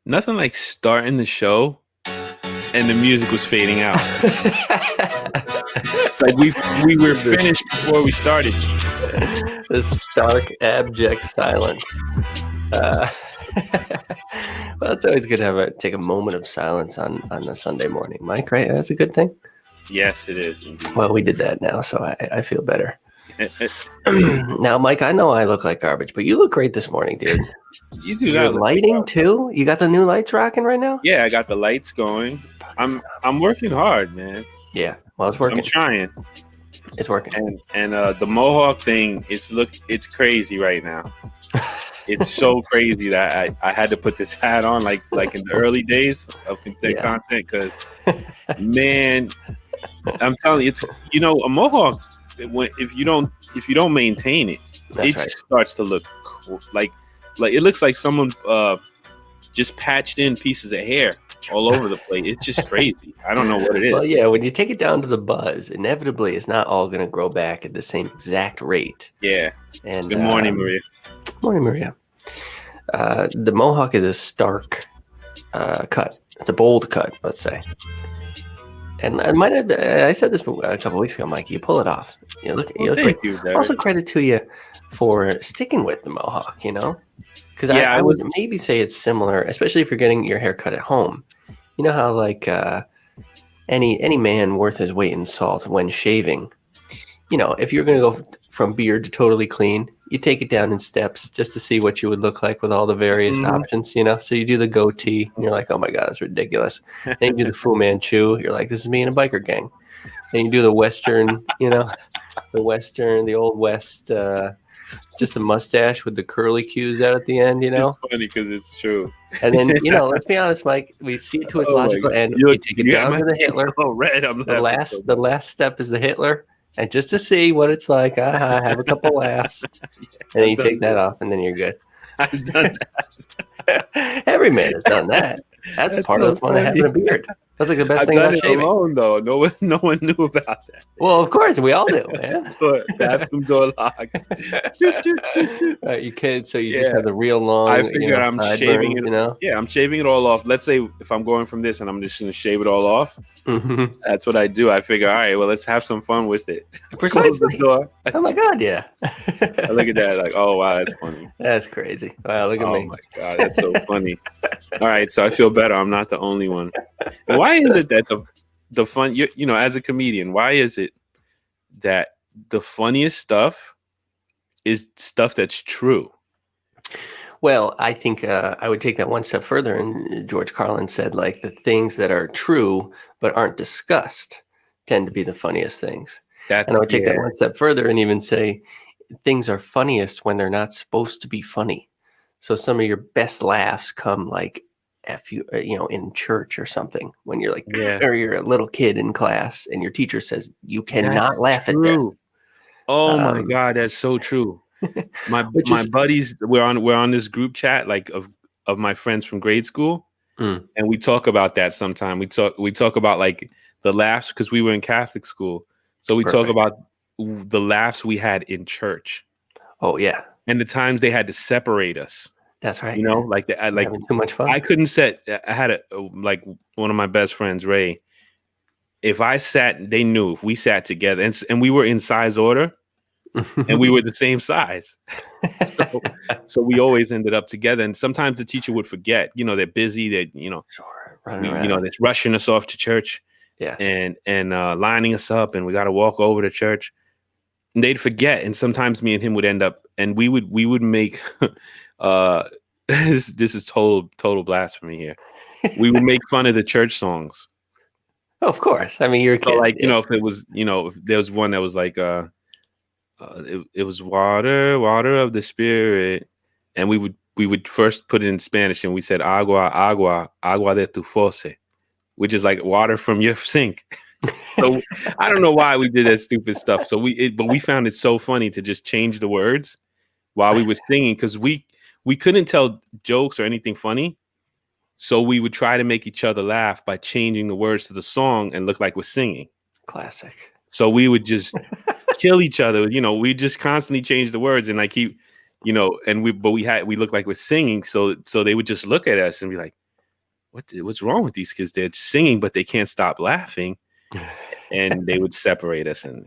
Nothing like starting the show and the music was fading out. It's like we were finished before we started. This stark, abject silence. Well, it's always good to take a moment of silence on a Sunday morning, Mike. Right? That's a good thing. Yes, it is. Indeed. Well, we did that now, so I feel better. Now, Mike, I know I look like garbage, but you look great this morning, dude. You do Your not look lighting like too. You got the new lights rocking right now. Yeah, I got the lights going. I'm working hard, man. Yeah, well, it's working. I'm trying. It's working. And the Mohawk thing, it's crazy right now. It's so crazy that I had to put this hat on like in the early days of content because man, I'm telling you, it's a Mohawk if you don't maintain it, just starts to look like it looks like someone just patched in pieces of hair all over the place. It's just crazy. I don't know what it is. Well, yeah, when you take it down to the buzz, inevitably it's not all going to grow back at the same exact rate. Yeah. And good morning, Maria. Morning, Maria. The Mohawk is a stark cut. It's a bold cut, let's say. And I said this a couple weeks ago, Mike. You pull it off. You look great. Also, credit to you for sticking with the Mohawk. Because I would maybe say it's similar, especially if you're getting your hair cut at home. You know how any man worth his weight in salt when shaving. If you're going to go from beard to totally clean, you take it down in steps just to see what you would look like with all the various options, So you do the goatee, and you're like, oh my God, that's ridiculous. Then you do the Fu Manchu, you're like, this is me in a biker gang. Then you do the Western, the Old West, just a mustache with the curly cues out at the end, It's funny because it's true. And then, let's be honest, Mike, we see it to its logical end. You take it down to the Hitler. So red. The last step is the Hitler. And just to see what it's like, have a couple laughs, and then you take that off, and then you're good. I've done that. Every man has done that. That's part of the fun of having a beard. That's like the best thing about shaving. Alone, though. No one knew about that. Well, of course, we all do, man. Bathroom door locked. You kid, so you just have the real long. I figure I'm shaving it. Yeah, I'm shaving it all off. Let's say if I'm going from this and I'm just going to shave it all off. Mm-hmm. That's what I do. I figure, all right, well, let's have some fun with it. Precisely. Close the door. Oh my God, yeah. I look at that like, oh wow, that's funny. That's crazy. Wow, look at me. Oh my God, that's so funny. All right, so I feel better. I'm not the only one. Why is it that the fun, as a comedian, why is it that the funniest stuff is stuff that's true? Well, I think I would take that one step further. And George Carlin said, the things that are true but aren't discussed tend to be the funniest things. And I would take that one step further and even say things are funniest when they're not supposed to be funny. So some of your best laughs come in church or something when you're or you're a little kid in class and your teacher says you cannot laugh at this. Oh my God, that's so true. My buddies, we're on this group chat of my friends from grade school, and we talk about that sometime. We talk about the laughs because we were in Catholic school, so we talk about the laughs we had in church. Oh yeah, and the times they had to separate us. That's right. Having too much fun. I couldn't set. I had one of my best friends, Ray. If I sat, they knew if we sat together, and we were in size order. And we were the same size. So we always ended up together. And sometimes the teacher would forget, they're busy. They're rushing us off to church. Yeah. And lining us up, and we got to walk over to church. And they'd forget. And sometimes me and him would end up, and we would make this is total blasphemy here. We would make fun of the church songs. Oh, of course. I mean, you're a kid. So if it was, if there was one that was it was water of the spirit, and we would first put it in Spanish, and we said agua de tu fosse, which is like water from your sink. So I don't know why we did that stupid stuff. So but we found it so funny to just change the words while we were singing because we couldn't tell jokes or anything funny. So we would try to make each other laugh by changing the words to the song and look like we're singing. Classic. So we would just kill each other. We just constantly change the words and and we look like we're singing. So they would just look at us and be like, what's wrong with these kids? They're singing, but they can't stop laughing. And they would separate us, and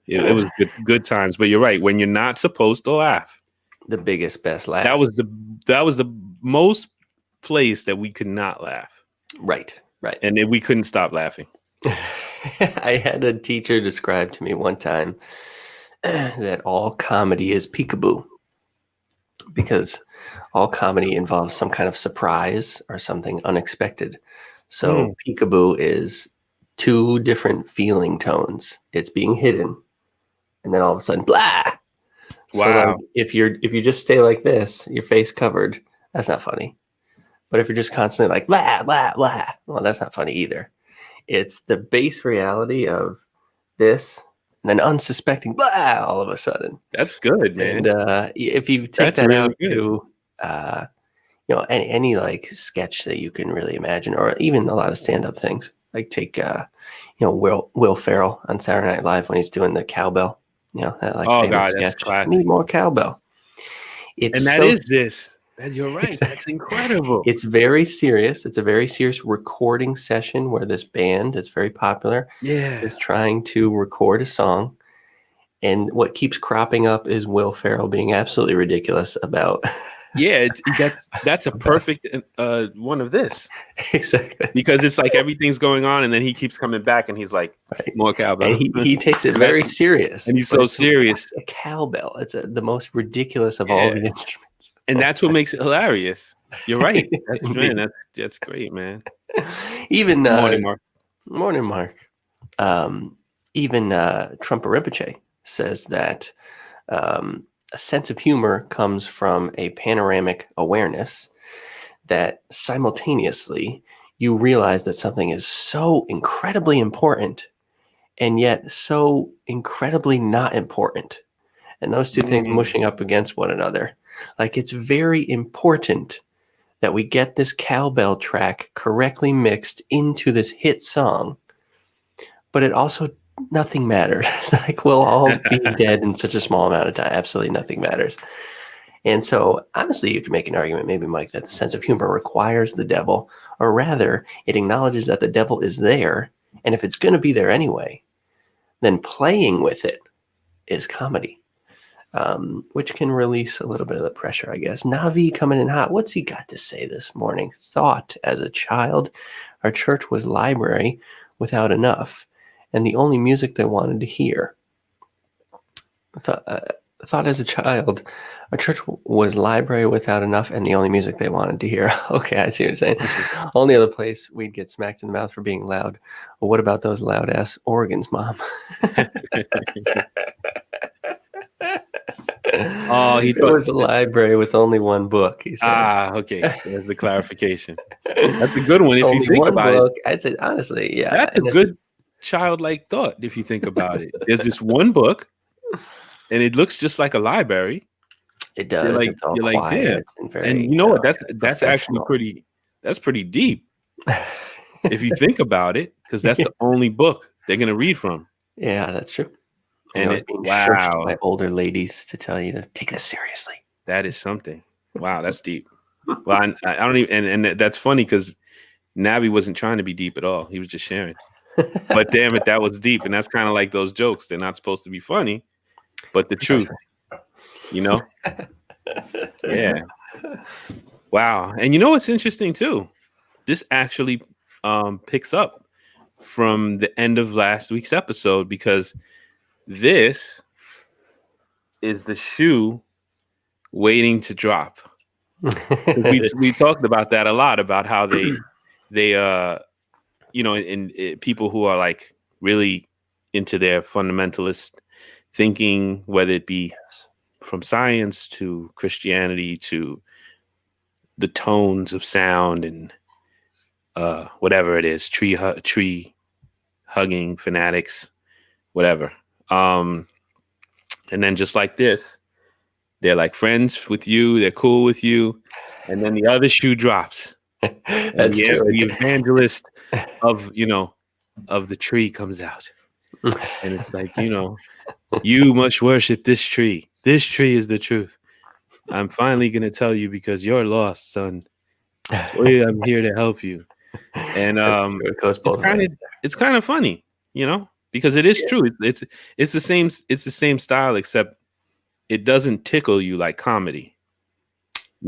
it was good times. But you're right. When you're not supposed to laugh, the biggest, best laugh. that was the most place that we could not laugh. Right. And then we couldn't stop laughing. I had a teacher describe to me one time that all comedy is peekaboo, because all comedy involves some kind of surprise or something unexpected. So peekaboo is 2 different feeling tones. It's being hidden, and then all of a sudden, blah. Wow. So like, if you just stay like this, your face covered, that's not funny. But if you're just constantly like blah blah blah, well, that's not funny either. It's the base reality of this, and then unsuspecting blah all of a sudden. That's good, man. And if you take that out to any like sketch that you can really imagine, or even a lot of stand-up things, like take Will Ferrell on Saturday Night Live when he's doing the cowbell. That like famous sketch. That's classic. Need more cowbell. You're right. That's incredible. It's very serious. It's a very serious recording session where this band that's very popular is trying to record a song. And what keeps cropping up is Will Ferrell being absolutely ridiculous about... Yeah, that's a perfect one of this. Exactly. Because it's like everything's going on, and then he keeps coming back, and he's like, more cowbell. And he takes it very serious. And he's so serious. A cowbell. It's the most ridiculous of all the instruments. And that's what makes it hilarious. You're right. That's great, man. Even Morning, Mark. Morning, Mark. Even Trump Rinpoche says that a sense of humor comes from a panoramic awareness that simultaneously you realize that something is so incredibly important and yet so incredibly not important. And those 2 things mushing up against one another. Like, it's very important that we get this cowbell track correctly mixed into this hit song, but it also, nothing matters. Like, we'll all be dead in such a small amount of time. Absolutely nothing matters. And so, honestly, you can make an argument, maybe, Mike, that the sense of humor requires the devil, or rather, it acknowledges that the devil is there, and if it's going to be there anyway, then playing with it is comedy. Which can release a little bit of the pressure, I guess. Navi coming in hot. What's he got to say this morning? Thought as a child, our church was library without enough, and the only music they wanted to hear. Thought as a child, our church was library without enough, and the only music they wanted to hear. Okay, I see what you're saying. Only other place we'd get smacked in the mouth for being loud. Well, what about those loud ass organs, Mom? Oh, he was a library with only 1 book. He said. Okay. There's the clarification. That's a good one if you think about it. I'd say, honestly, yeah. That's a good childlike thought if you think about it. There's this 1 book, and it looks just like a library. It does. It's all quiet and very. And you know what? That's actually pretty deep if you think about it, because that's the only book they're gonna read from. Yeah, that's true. And it's being shushed by older ladies to tell you to take this seriously. That is something. Wow, that's deep. Well, I don't even, and that's funny because Navi wasn't trying to be deep at all. He was just sharing. But damn it, that was deep. And that's kind of like those jokes. They're not supposed to be funny, but the truth, Yeah. Wow. And you know what's interesting too? This actually picks up from the end of last week's episode, because this is the shoe waiting to drop. we talked about that a lot, about how they people who are like really into their fundamentalist thinking, whether it be from science to Christianity to the tones of sound and whatever it is, tree hugging fanatics, whatever. And then just like this, they're like friends with you, they're cool with you, and then the other shoe drops. That's true. The evangelist of the tree comes out, and it's like, you must worship this tree. This tree is the truth. I'm finally gonna tell you because you're lost, son. So, yeah, I'm here to help you. And That's true. It goes both ways. it's kind of funny, because it is Yeah. true. It's the same style, except it doesn't tickle you like comedy.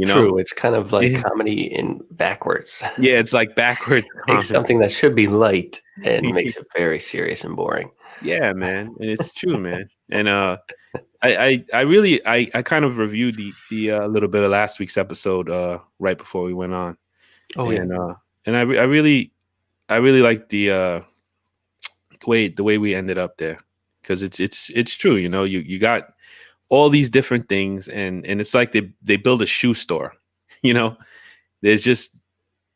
True. It's kind of like Yeah, comedy in backwards. it's like backwards Takes comedy. something that should be light and makes it very serious and boring. Yeah, man, and it's true, man. And I really I kind of reviewed the little bit of last week's episode right before we went on, Oh yeah. and I really like the way we ended up there, because it's true. You got all these different things, and it's like they build a shoe store. you know there's just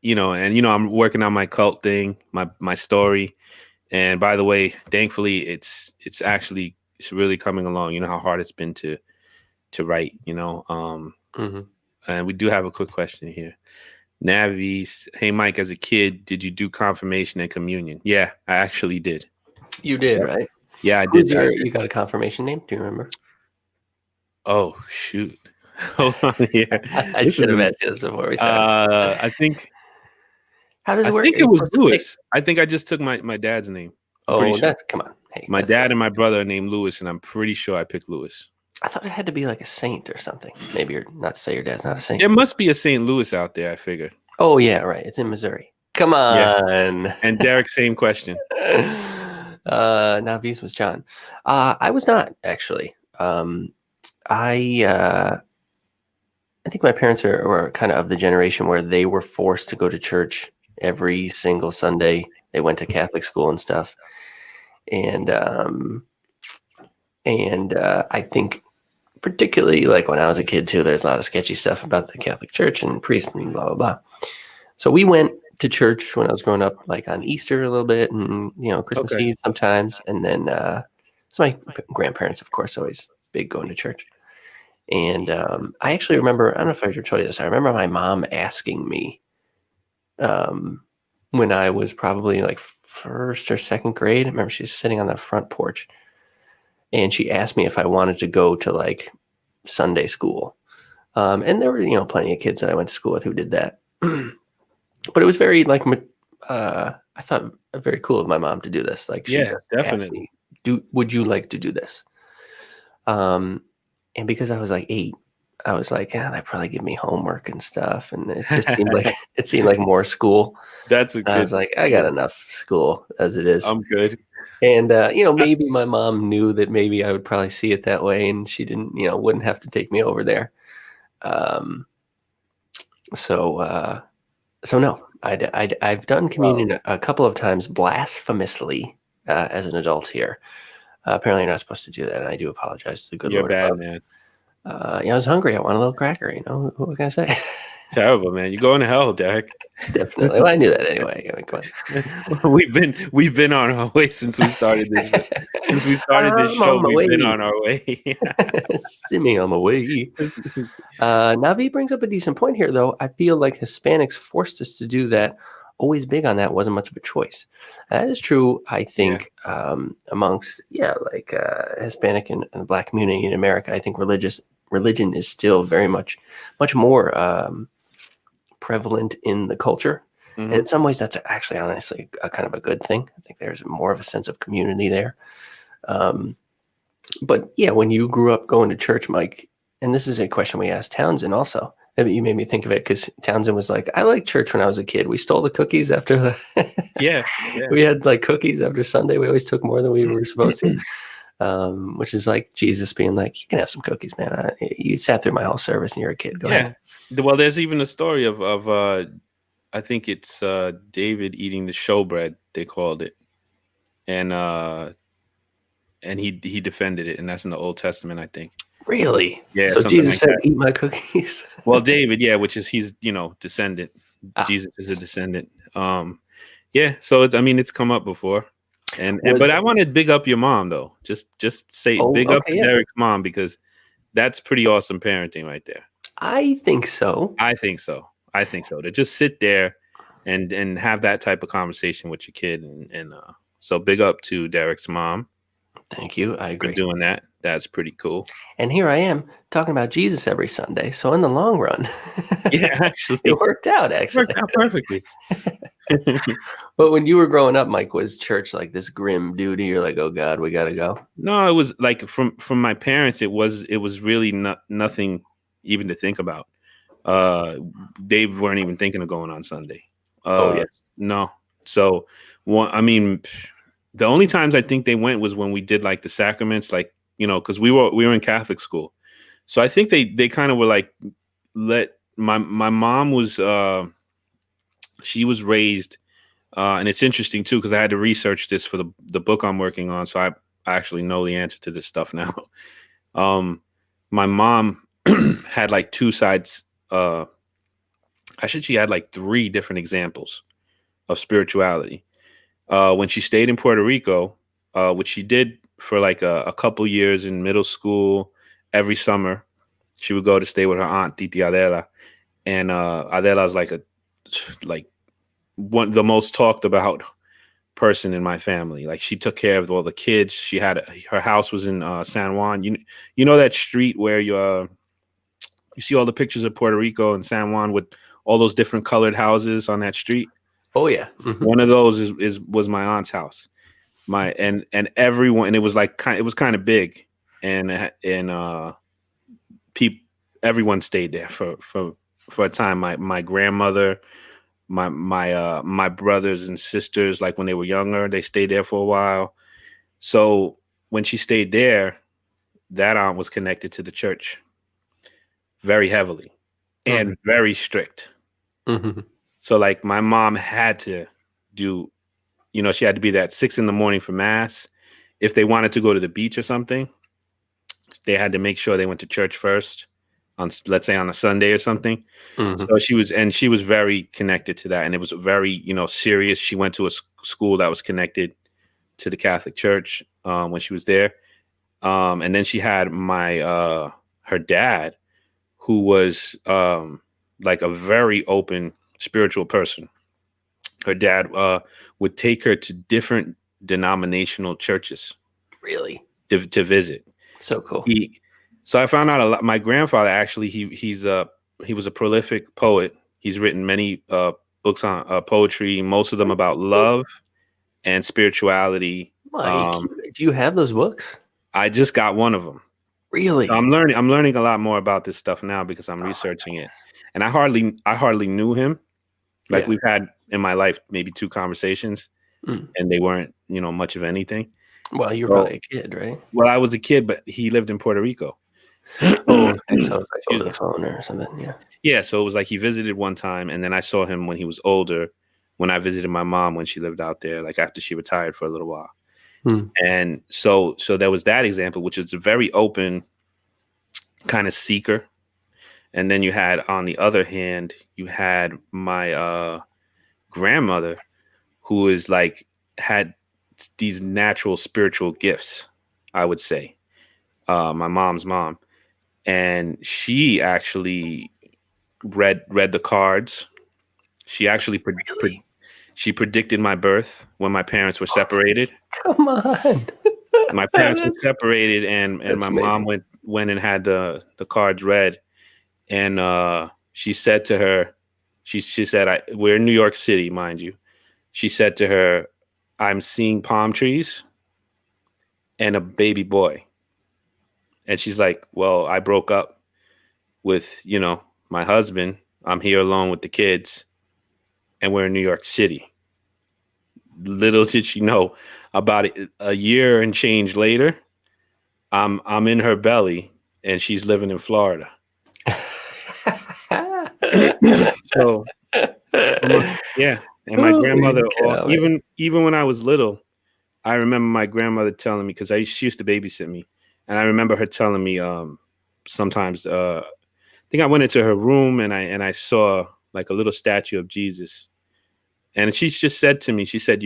and I'm working on my cult thing, my story. And by the way, thankfully it's really coming along. You know how hard it's been to write. hmm And we do have a quick question here. Navi's, hey Mike, as a kid, did you do confirmation and communion? Yeah, I actually did. You did, Yep. right? Yeah, I Who's did. you got a confirmation name? Do you remember? Oh shoot. Hold on here. I should have asked you this before we started. I think How does I it work? think Are it you was supposed to pick? Lewis. I think I just took my dad's name. I'm pretty Oh, sure. come on. Hey, My dad and my brother are named Lewis, and I'm pretty sure I picked Lewis. I thought it had to be like a saint or something. Maybe you're not to say your dad's not a saint. There must be a St. Louis out there, I figure. Oh yeah, right. It's in Missouri. Come on. Yeah. And Derek, same question. Navi's was John. I was not actually. I think my parents were kind of the generation where they were forced to go to church every single Sunday. They went to Catholic school and stuff, and I think particularly like when I was a kid too, there's a lot of sketchy stuff about the Catholic Church and priests and blah blah blah. So we went to church when I was growing up, like on Easter a little bit, and Christmas Eve sometimes, and then so my grandparents, of course, always big going to church. And I actually remember, I don't know if I ever told you this, I remember my mom asking me when I was probably like first or second grade. I remember she was sitting on the front porch, and she asked me if I wanted to go to like Sunday school. And there were, plenty of kids that I went to school with who did that. But it was very like, I thought very cool of my mom to do this. Like, she just definitely. Would you like to do this? And because I was like 8, I was like, they'd probably give me homework and stuff. And it just seemed like more school. I was like, I got enough school as it is. I'm good. And, maybe my mom knew that maybe I would probably see it that way, and she didn't, wouldn't have to take me over there. So no, I've done communion a couple of times blasphemously as an adult here. Apparently, you're not supposed to do that, and I do apologize to the good Lord. You're bad, man. I was hungry. I want a little cracker. What can I say? Terrible, man. You're going to hell, Derek. Definitely. Well, I knew that anyway. I mean, come on. We've been on our way since we started this. Since we started this show, we've been on our way. Simming on my way. Navi brings up a decent point here, though. I feel like Hispanics forced us to do that. Always big on that. Wasn't much of a choice. That is true, I think, amongst Hispanic and the Black community in America. I think religion is still very much more prevalent in the culture. Mm-hmm. And in some ways, that's actually honestly a kind of a good thing. I think there's more of a sense of community there. But yeah, when you grew up going to church, Mike, and this is a question we asked Townsend also. You made me think of it because Townsend was like, I liked church when I was a kid. We stole the cookies after the we had like cookies after Sunday. We always took more than we were supposed to. Which is like Jesus being like, you can have some cookies, man. You sat through my whole service and you're a kid. Go ahead. Well, there's even a story of I think it's David eating the showbread, they called it. And he defended it, and that's in the Old Testament, I think. Really? Yeah. So Jesus said, "Eat my cookies." Well, David, which is he's descendant. Jesus is a descendant. Yeah. So it's come up before, but I want to big up your mom though. Just say big up to Derek's mom, because that's pretty awesome parenting right there. I think so. To just sit there and have that type of conversation with your kid, and so big up to Derek's mom. Thank you. I agree. For doing that. That's pretty cool. And here I am talking about Jesus every Sunday. So in the long run, Yeah, actually, it worked out. worked Actually, out perfectly. but when you were growing up, Mike, was church like this grim duty? You're like, oh God, we gotta go. No, it was like from my parents. It was really nothing even to think about. Uh, they weren't even thinking of going on Sunday. Oh yes. No. So I mean, the only times I think they went was when we did like the sacraments, like because we were in Catholic school. So I think they kind of were like let my mom was she was raised, and it's interesting too because I had to research this for the book I'm working on. So I actually know the answer to this stuff now. My mom had like two sides. She had like three different examples of spirituality. When she stayed in Puerto Rico, which she did for like a couple years in middle school, every summer, she would go to stay with her aunt, Titi Adela. And Adela's like the most talked about person in my family. Like she took care of all the kids. Her house was in San Juan. You know that street where you see all the pictures of Puerto Rico and San Juan with all those different colored houses on that street. Oh yeah. Mm-hmm. One of those was my aunt's house. And everyone, and it was like it was kind of big, and everyone stayed there for a time. My grandmother, my brothers and sisters, like when they were younger, they stayed there for a while. So when she stayed there, that aunt was connected to the church very heavily and very strict. Mm-hmm. So like my mom had to do, she had to be there at 6 a.m. for mass. If they wanted to go to the beach or something, they had to make sure they went to church first on, let's say, on a Sunday or something. Mm-hmm. So she was very connected to that. And it was very, serious. She went to a school that was connected to the Catholic Church when she was there. And then she had her dad, who was like a very open spiritual person. Her dad would take her to different denominational churches. Really? To visit. So cool. So I found out a lot. My grandfather actually he was a prolific poet. He's written many books on poetry, most of them about love and spirituality. Mike, do you have those books? I just got one of them. Really? So I'm learning a lot more about this stuff now because I'm researching it. And I hardly knew him. Like we've had in my life maybe 2 conversations, and they weren't much of anything. Well, you're probably a kid, right? Well, I was a kid, but he lived in Puerto Rico. Oh, okay. So it's like over the phone or something. Yeah. Yeah. So it was like he visited one time, and then I saw him when he was older. When I visited my mom when she lived out there, like after she retired for a little while. And so there was that example, which is a very open kind of seeker. And then you had, on the other hand, you had my grandmother, who is like had these natural spiritual gifts, I would say. My mom's mom, and she actually read the cards. She actually she predicted my birth when my parents were separated. Come on. My parents were separated, and my mom went and had the cards read, and she said to her, she said, we're in New York City, mind you. She said to her, I'm seeing palm trees and a baby boy. And she's like, well, I broke up with, my husband. I'm here alone with the kids, and we're in New York City. Little did she know, about a year and change later, I'm in her belly, and she's living in Florida. So, yeah. And my grandmother, even when I was little, I remember my grandmother telling me, because she used to babysit me, and I remember her telling me sometimes. I think I went into her room and I saw like a little statue of Jesus, and she just said to me, she said,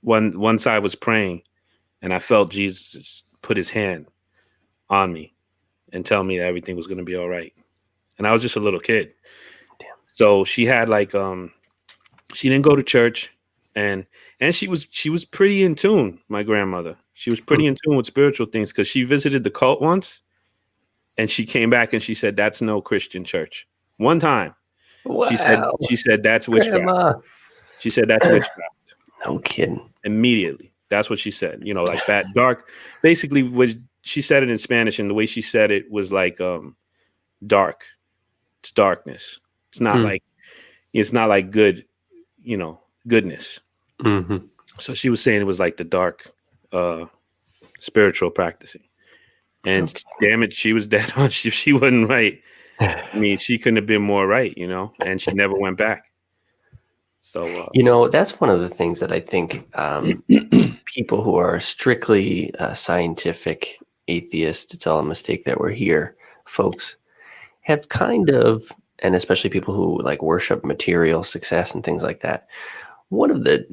once I was praying, and I felt Jesus put his hand on me and tell me that everything was going to be all right, and I was just a little kid. Damn. So she had like she didn't go to church, and she was pretty in tune, my grandmother. She was pretty in tune with spiritual things because she visited the cult once, and she came back and she said, "That's no Christian church." One time, Wow. she said that's witchcraft. Grandma. She said that's witchcraft No kidding. immediately. That's what she said. You know, like that dark. Basically, was she said it in Spanish, and the way she said it was like dark. It's darkness. It's not like good. You know, goodness. Mm-hmm. So she was saying it was like the dark, spiritual practicing. And Okay. damn it, she was dead on. She wasn't right. I mean, she couldn't have been more right, you know. And she never went back. So That's one of the things that I think people who are strictly scientific atheists, it's all a mistake that we're here, folks, have kind of, and especially people who like worship material success and things like that. One of the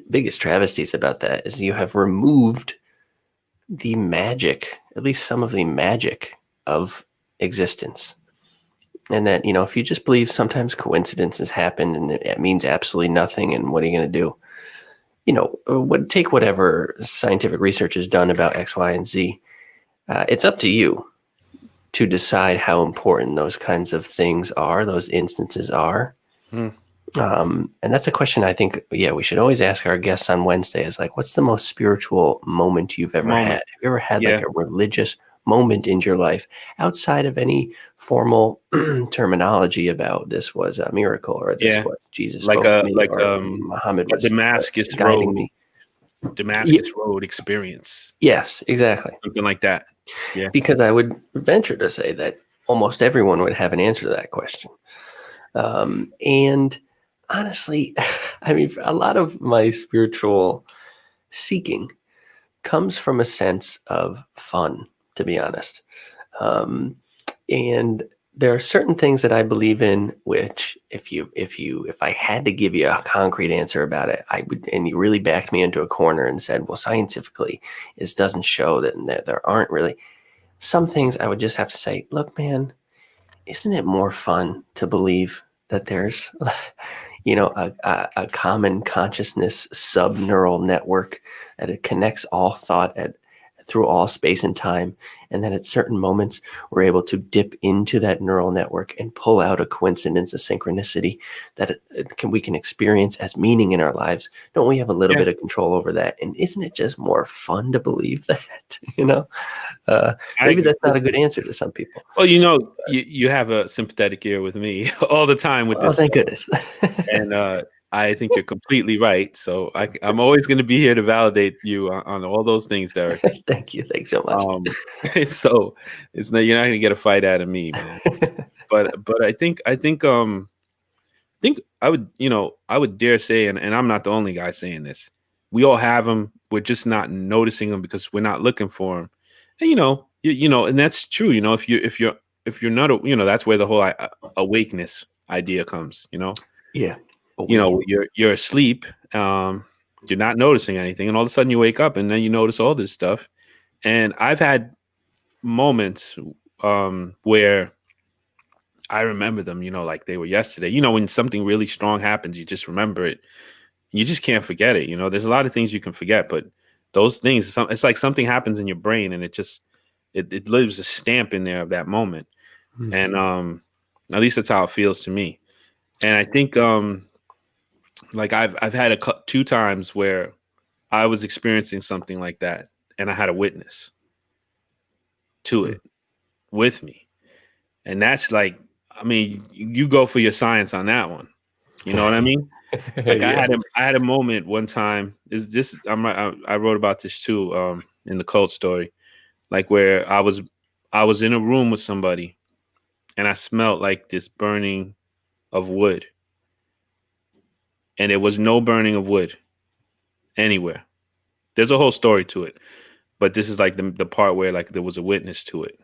biggest travesties about that is you have removed the magic, at least some of the magic of existence. And that, if you just believe sometimes coincidences happen and it means absolutely nothing, and what are you going to do? Take whatever scientific research is done about X, Y, and Z. It's up to you to decide how important those kinds of things are, those instances are. And that's a question I think, we should always ask our guests on Wednesday is like, what's the most spiritual moment you've ever had? Have you ever had like a religious moment in your life outside of any formal terminology about this was a miracle or this was Jesus spoke to me or Muhammad was Damascus guiding Road, me? Damascus Road experience. Yes, exactly. Something like that. Yeah. Because I would venture to say that almost everyone would have an answer to that question. And honestly, I mean, a lot of my spiritual seeking comes from a sense of fun, to be honest. And there are certain things that I believe in, which if I had to give you a concrete answer about it, I would, and you really backed me into a corner and said, well, scientifically, it doesn't show that there aren't really some things. I would just have to say, look, man, isn't it more fun to believe that there's a common consciousness subneural network, that it connects all thought through all space and time, and that at certain moments we're able to dip into that neural network and pull out a coincidence, a synchronicity that we can experience as meaning in our lives? Don't we have a little bit of control over that? And isn't it just more fun to believe that? Maybe that's not a good answer to some people. Well, you have a sympathetic ear with me all the time with this. Oh, thank goodness. And I think you're completely right. So I'm always going to be here to validate you on all those things, Derek. Thank you. Thanks so much. So you're not going to get a fight out of me, man. but I think I would dare say, and I'm not the only guy saying this, we all have them. We're just not noticing them because we're not looking for them. And and that's true. If you're not, that's where the whole awakeness idea comes. Yeah. You're asleep, you're not noticing anything, and all of a sudden you wake up and then you notice all this stuff. And I've had moments where I remember them, like they were yesterday. When something really strong happens, you just remember it. You just can't forget it. There's a lot of things you can forget, but those things, it's like something happens in your brain and it leaves a stamp in there of that moment. Mm-hmm. And at least that's how it feels to me. And I think like I've had two times where I was experiencing something like that and I had a witness to it with me. And that's like, I mean, you go for your science on that one. You know what I mean? Like I had a moment one time. I wrote about this too in the cult story, like where I was in a room with somebody and I smelled like this burning of wood. And there was no burning of wood anywhere. There's a whole story to it, but this is like the part where like there was a witness to it.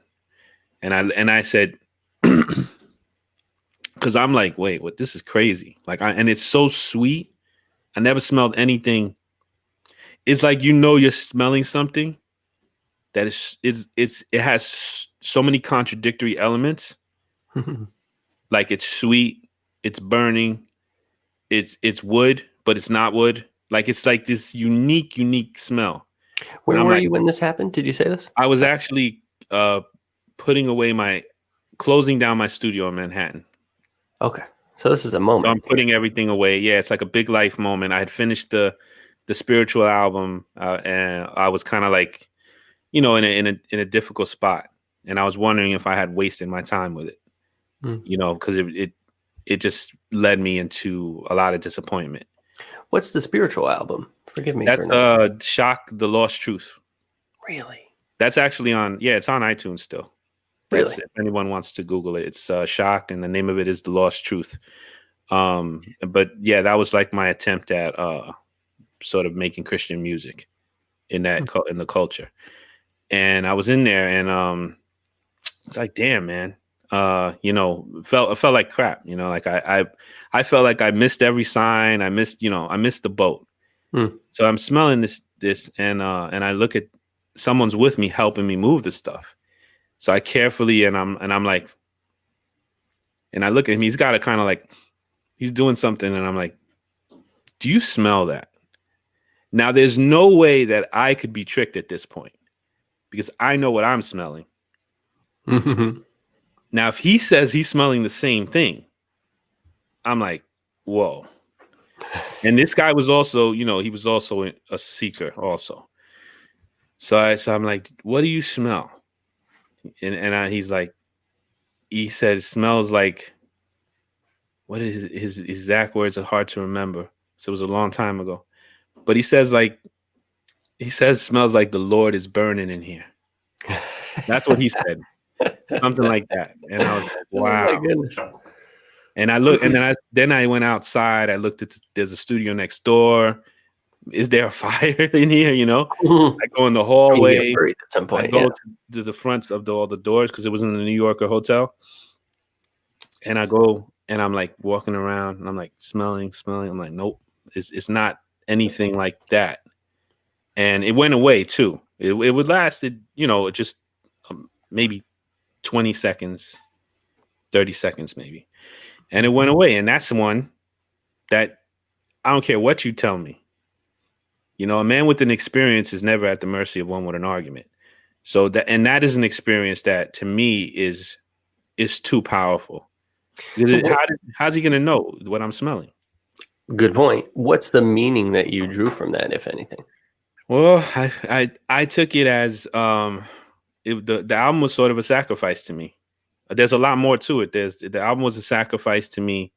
And I said, because I'm like, wait, what? This is crazy. Like, and it's so sweet. I never smelled anything. It's like, you're smelling something that it has so many contradictory elements. Like it's sweet, it's burning, it's wood, but it's not wood. Like it's like this unique smell. And Where I'm were like, you when this happened? Did you say this? I was actually closing down my studio in Manhattan. Okay. So this is a So moment. I'm putting everything away. Yeah, it's like a big life moment. I had finished the spiritual album, and I was kind of like, in a difficult spot, and I was wondering if I had wasted my time with it. Mm. Because it just led me into a lot of disappointment. What's the spiritual album? Forgive me That's for not. Shok, The Lost Truth. Really? That's actually it's on iTunes still. Really? If anyone wants to Google it, it's Shok, and the name of it is The Lost Truth. But yeah, that was like my attempt at sort of making Christian music in in the culture. And I was in there, and it's like, damn, man. It felt like crap. Like I felt like I missed every sign. I missed the boat. Mm. So I'm smelling this, and I look at someone's with me helping me move the stuff. So I carefully, and I'm like, and I look at him. He's got a kind of like, he's doing something, and I'm like, do you smell that? Now, there's no way that I could be tricked at this point because I know what I'm smelling. Mm-hmm. Now, if he says he's smelling the same thing, I'm like, whoa. And this guy was also, he was also a seeker also. So I'm like, what do you smell? And he's like, he said, it smells like, what is his exact words are hard to remember. So it was a long time ago. But he says it smells like the Lord is burning in here. That's what he said. Something like that. And I was like, wow. Oh my goodness. And I looked, and then I went outside. I looked at, there's a studio next door. Is there a fire in here? I go in the hallway. You get buried at some point. I go to the fronts of all the doors because it was in the New Yorker hotel. And I go, and I'm like walking around, and I'm like smelling. I'm like, nope, it's not anything like that. And it went away too. It would lasted, just maybe 20 seconds, 30 seconds maybe. And it went away. And that's one that I don't care what you tell me. A man with an experience is never at the mercy of one with an argument. So that is an experience that to me is too powerful. Because how's he going to know what I'm smelling? Good point. What's the meaning that you drew from that, if anything? Well, I took it as the album was sort of a sacrifice to me. There's a lot more to it. The album was a sacrifice to me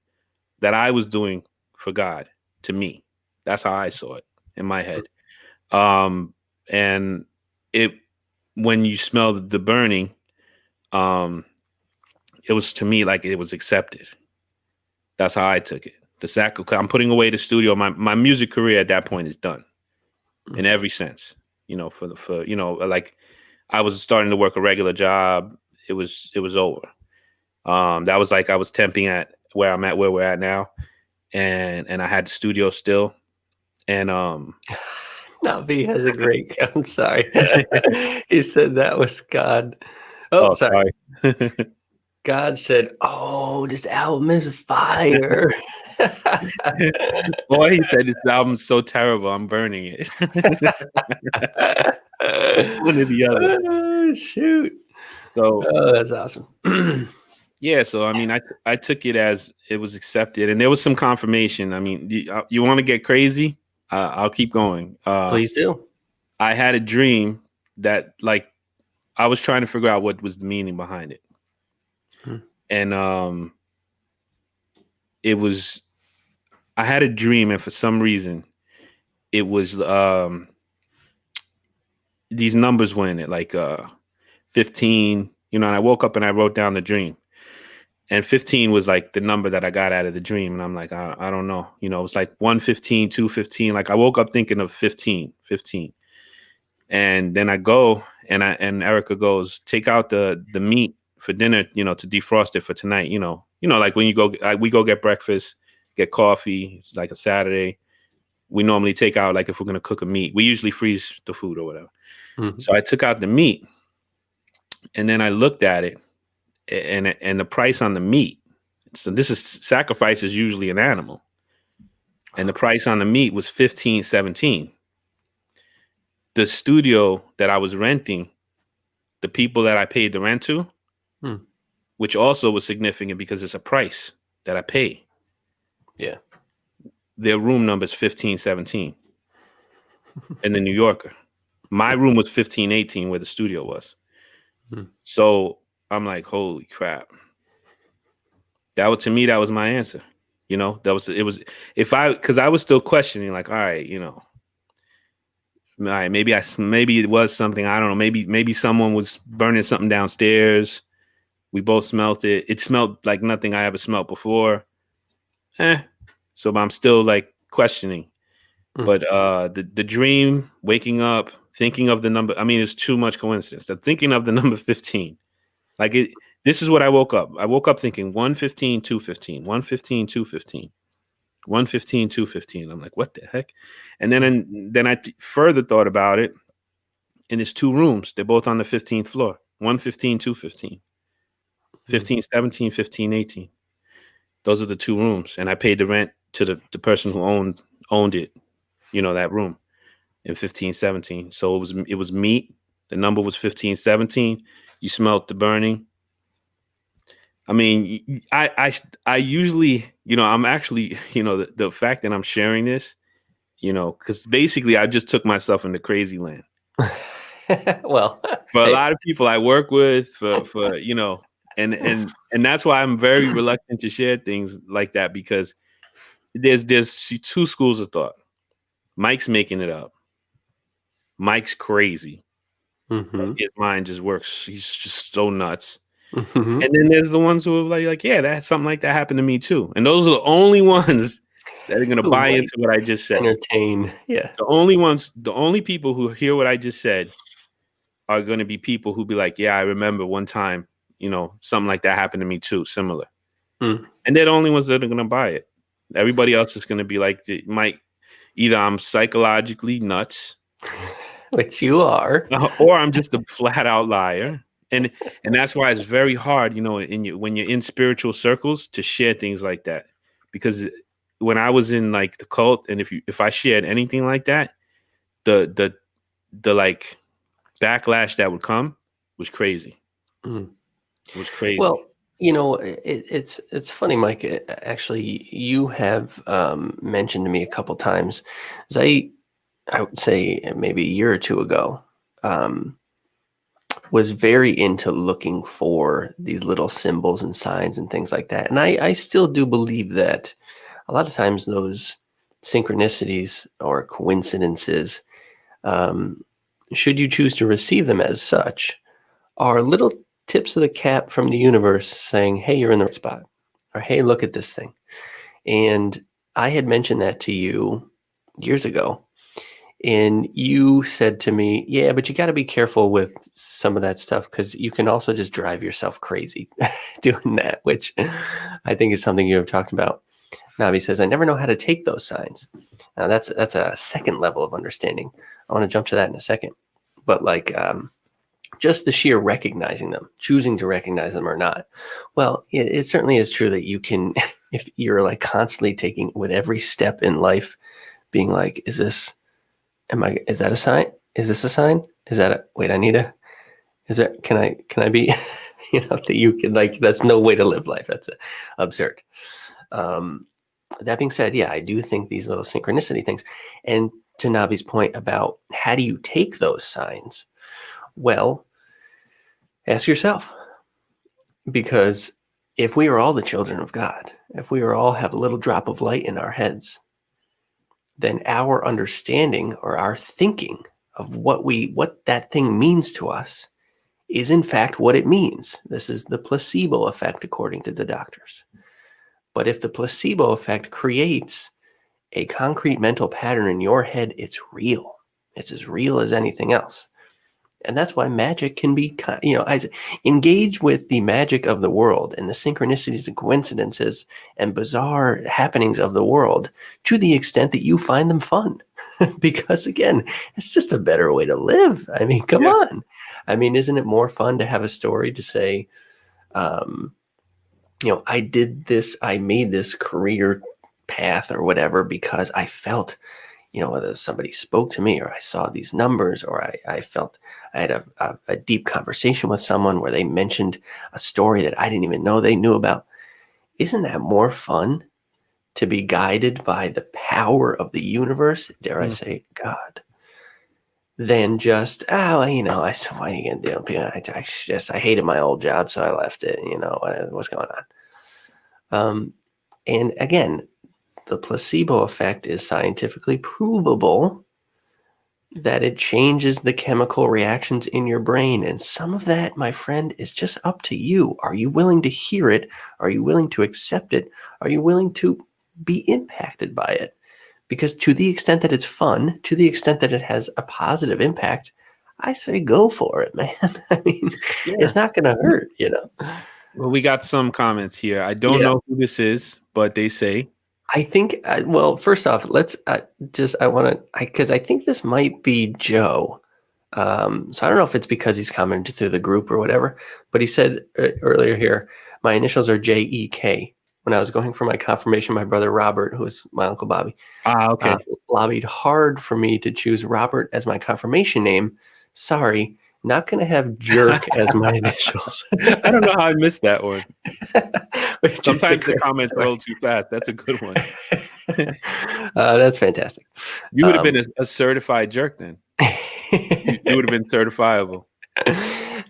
that I was doing for God, to me. That's how I saw it in my head. And when you smell the burning, it was to me like it was accepted. That's how I took it. I'm putting away the studio. My music career at that point is done in every sense, like I was starting to work a regular job. It was over. That was like I was temping at where we're at now. And I had the studio still. And Now V has a great. I'm sorry. He said that was God. Oh, sorry. God said, "Oh, this album is fire." Boy, he said this album's so terrible, I'm burning it. One or the other. Oh, shoot. So that's awesome. Yeah, so I mean, I took it as it was accepted, and there was some confirmation. I mean, you want to get crazy? I'll keep going. Please do. I had a dream that, like, I was trying to figure out what was the meaning behind it, and it was. I had a dream, and for some reason, it was these numbers were in it, like 15. And I woke up and I wrote down the dream. And 15 was like the number that I got out of the dream. And I'm like, I don't know. It was like 115, 215. Like I woke up thinking of 15. And then I go and Erica goes, take out the meat for dinner, to defrost it for tonight. Like when you go, we go get breakfast, get coffee. It's like a Saturday. We normally take out, like if we're going to cook a meat, we usually freeze the food or whatever. Mm-hmm. So I took out the meat and then I looked at it. And the price on the meat. So sacrifice is usually an animal. And the price on the meat was 15, 17. the studio that I was renting, the people that I paid the rent to, which also was significant because it's a price that I pay. Yeah. Their room number is 1517 in the New Yorker. My room was 1518 where the studio was. So I'm like, holy crap. To me, that was my answer. Because I was still questioning, like, all right, all right, maybe it was something, I don't know. Maybe someone was burning something downstairs. We both smelt it. It smelled like nothing I ever smelled before. So I'm still like questioning. But the dream, waking up, thinking of the number, I mean, it's too much coincidence. The thinking of the number 15. Like this is what I woke up. I woke up thinking 115, 215, 115, 215, 115, 215. I'm like, what the heck? And then I further thought about it. And it's 2 rooms. They're both on the 15th floor. 115, 215. 15, 17, 15, 18. Those are the 2 rooms. And I paid the rent to the person who owned it, that room in 15, 17. So it was meat. The number was 15, 17. You smelled the burning. I mean, I usually, I'm actually, the fact that I'm sharing this, because basically I just took myself into crazy land. Well, for a lot of people I work with, for and that's why I'm very reluctant to share things like that, because there's 2 schools of thought. Mike's making it up. Mike's crazy. His mind just works. He's just so nuts. And then there's the ones who are like, yeah, that's something like that happened to me too. And those are the only ones that are going to buy into what I just said. Entertain. Yeah. The only people who hear what I just said are going to be people who be like, yeah, I remember one time, something like that happened to me too, similar. And they're the only ones that are going to buy it. Everybody else is going to be like, either I'm psychologically nuts, which you are, or I'm just a flat out liar. And that's why it's very hard, when you're in spiritual circles, to share things like that. Because when I was in like the cult, and if I shared anything like that, the like backlash that would come was crazy. It was crazy. Well, it's funny, Mike. Actually, you have mentioned to me a couple times, as I would say maybe a year or 2 ago, was very into looking for these little symbols and signs and things like that. And I still do believe that a lot of times those synchronicities or coincidences, should you choose to receive them as such, are little tips of the cap from the universe saying, hey, you're in the right spot, or hey, look at this thing. And I had mentioned that to you years ago. And you said to me, yeah, but you got to be careful with some of that stuff, because you can also just drive yourself crazy doing that, which I think is something you have talked about. Navi says, I never know how to take those signs. Now that's a second level of understanding. I want to jump to that in a second. But like just the sheer recognizing them, choosing to recognize them or not. Well, it certainly is true that you can, if you're like constantly taking with every step in life, being like, is that a sign? Is this a sign? Is that can I be, that you can, like, that's no way to live life. That's absurd. That being said, yeah, I do think these little synchronicity things, and to Navi's point about how do you take those signs? Well, ask yourself, because if we are all the children of God, if we are all have a little drop of light in our heads, then our understanding or our thinking of what that thing means to us is in fact what it means. This is the placebo effect, according to the doctors. But if the placebo effect creates a concrete mental pattern in your head, it's real. It's as real as anything else. And that's why magic can be, engage with the magic of the world and the synchronicities and coincidences and bizarre happenings of the world to the extent that you find them fun. Because again, it's just a better way to live. I mean, come on. I mean, isn't it more fun to have a story to say, I did this, I made this career path or whatever because I felt whether somebody spoke to me or I saw these numbers or I felt I had a deep conversation with someone where they mentioned a story that I didn't even know they knew about. Isn't that more fun to be guided by the power of the universe, dare I say God, than just, I said, what are you going to do? I hated my old job, so I left it. What's going on? And again, the placebo effect is scientifically provable that it changes the chemical reactions in your brain. And some of that, my friend, is just up to you. Are you willing to hear it? Are you willing to accept it? Are you willing to be impacted by it? Because to the extent that it's fun, to the extent that it has a positive impact, I say go for it, man. I mean, It's not going to hurt, Well, we got some comments here. I don't know who this is, but they say, I think, first off, let's because I think this might be Joe. So I don't know if it's because he's commented through the group or whatever, but he said earlier here, my initials are JEK. When I was going for my confirmation, my brother Robert, who is my Uncle Bobby, lobbied hard for me to choose Robert as my confirmation name. Sorry, not going to have Jerk as my initials. I don't know how I missed that one. Sometimes the comments roll too fast. That's a good one. That's fantastic. You would have been a certified jerk then. You would have been certifiable.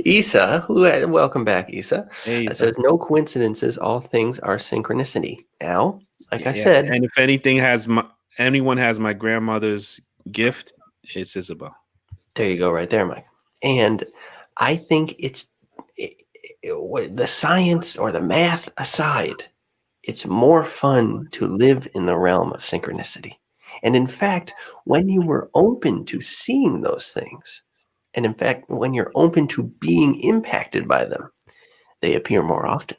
Isa, welcome back, Isa. Hey, Isa. Says, no coincidences, all things are synchronicity. Now, like I said. And if anyone has my grandmother's gift, it's Isabel. There you go, right there, Mike. And I think the science or the math aside, it's more fun to live in the realm of synchronicity. And in fact, when you were open to seeing those things, and in fact, when you're open to being impacted by them, they appear more often.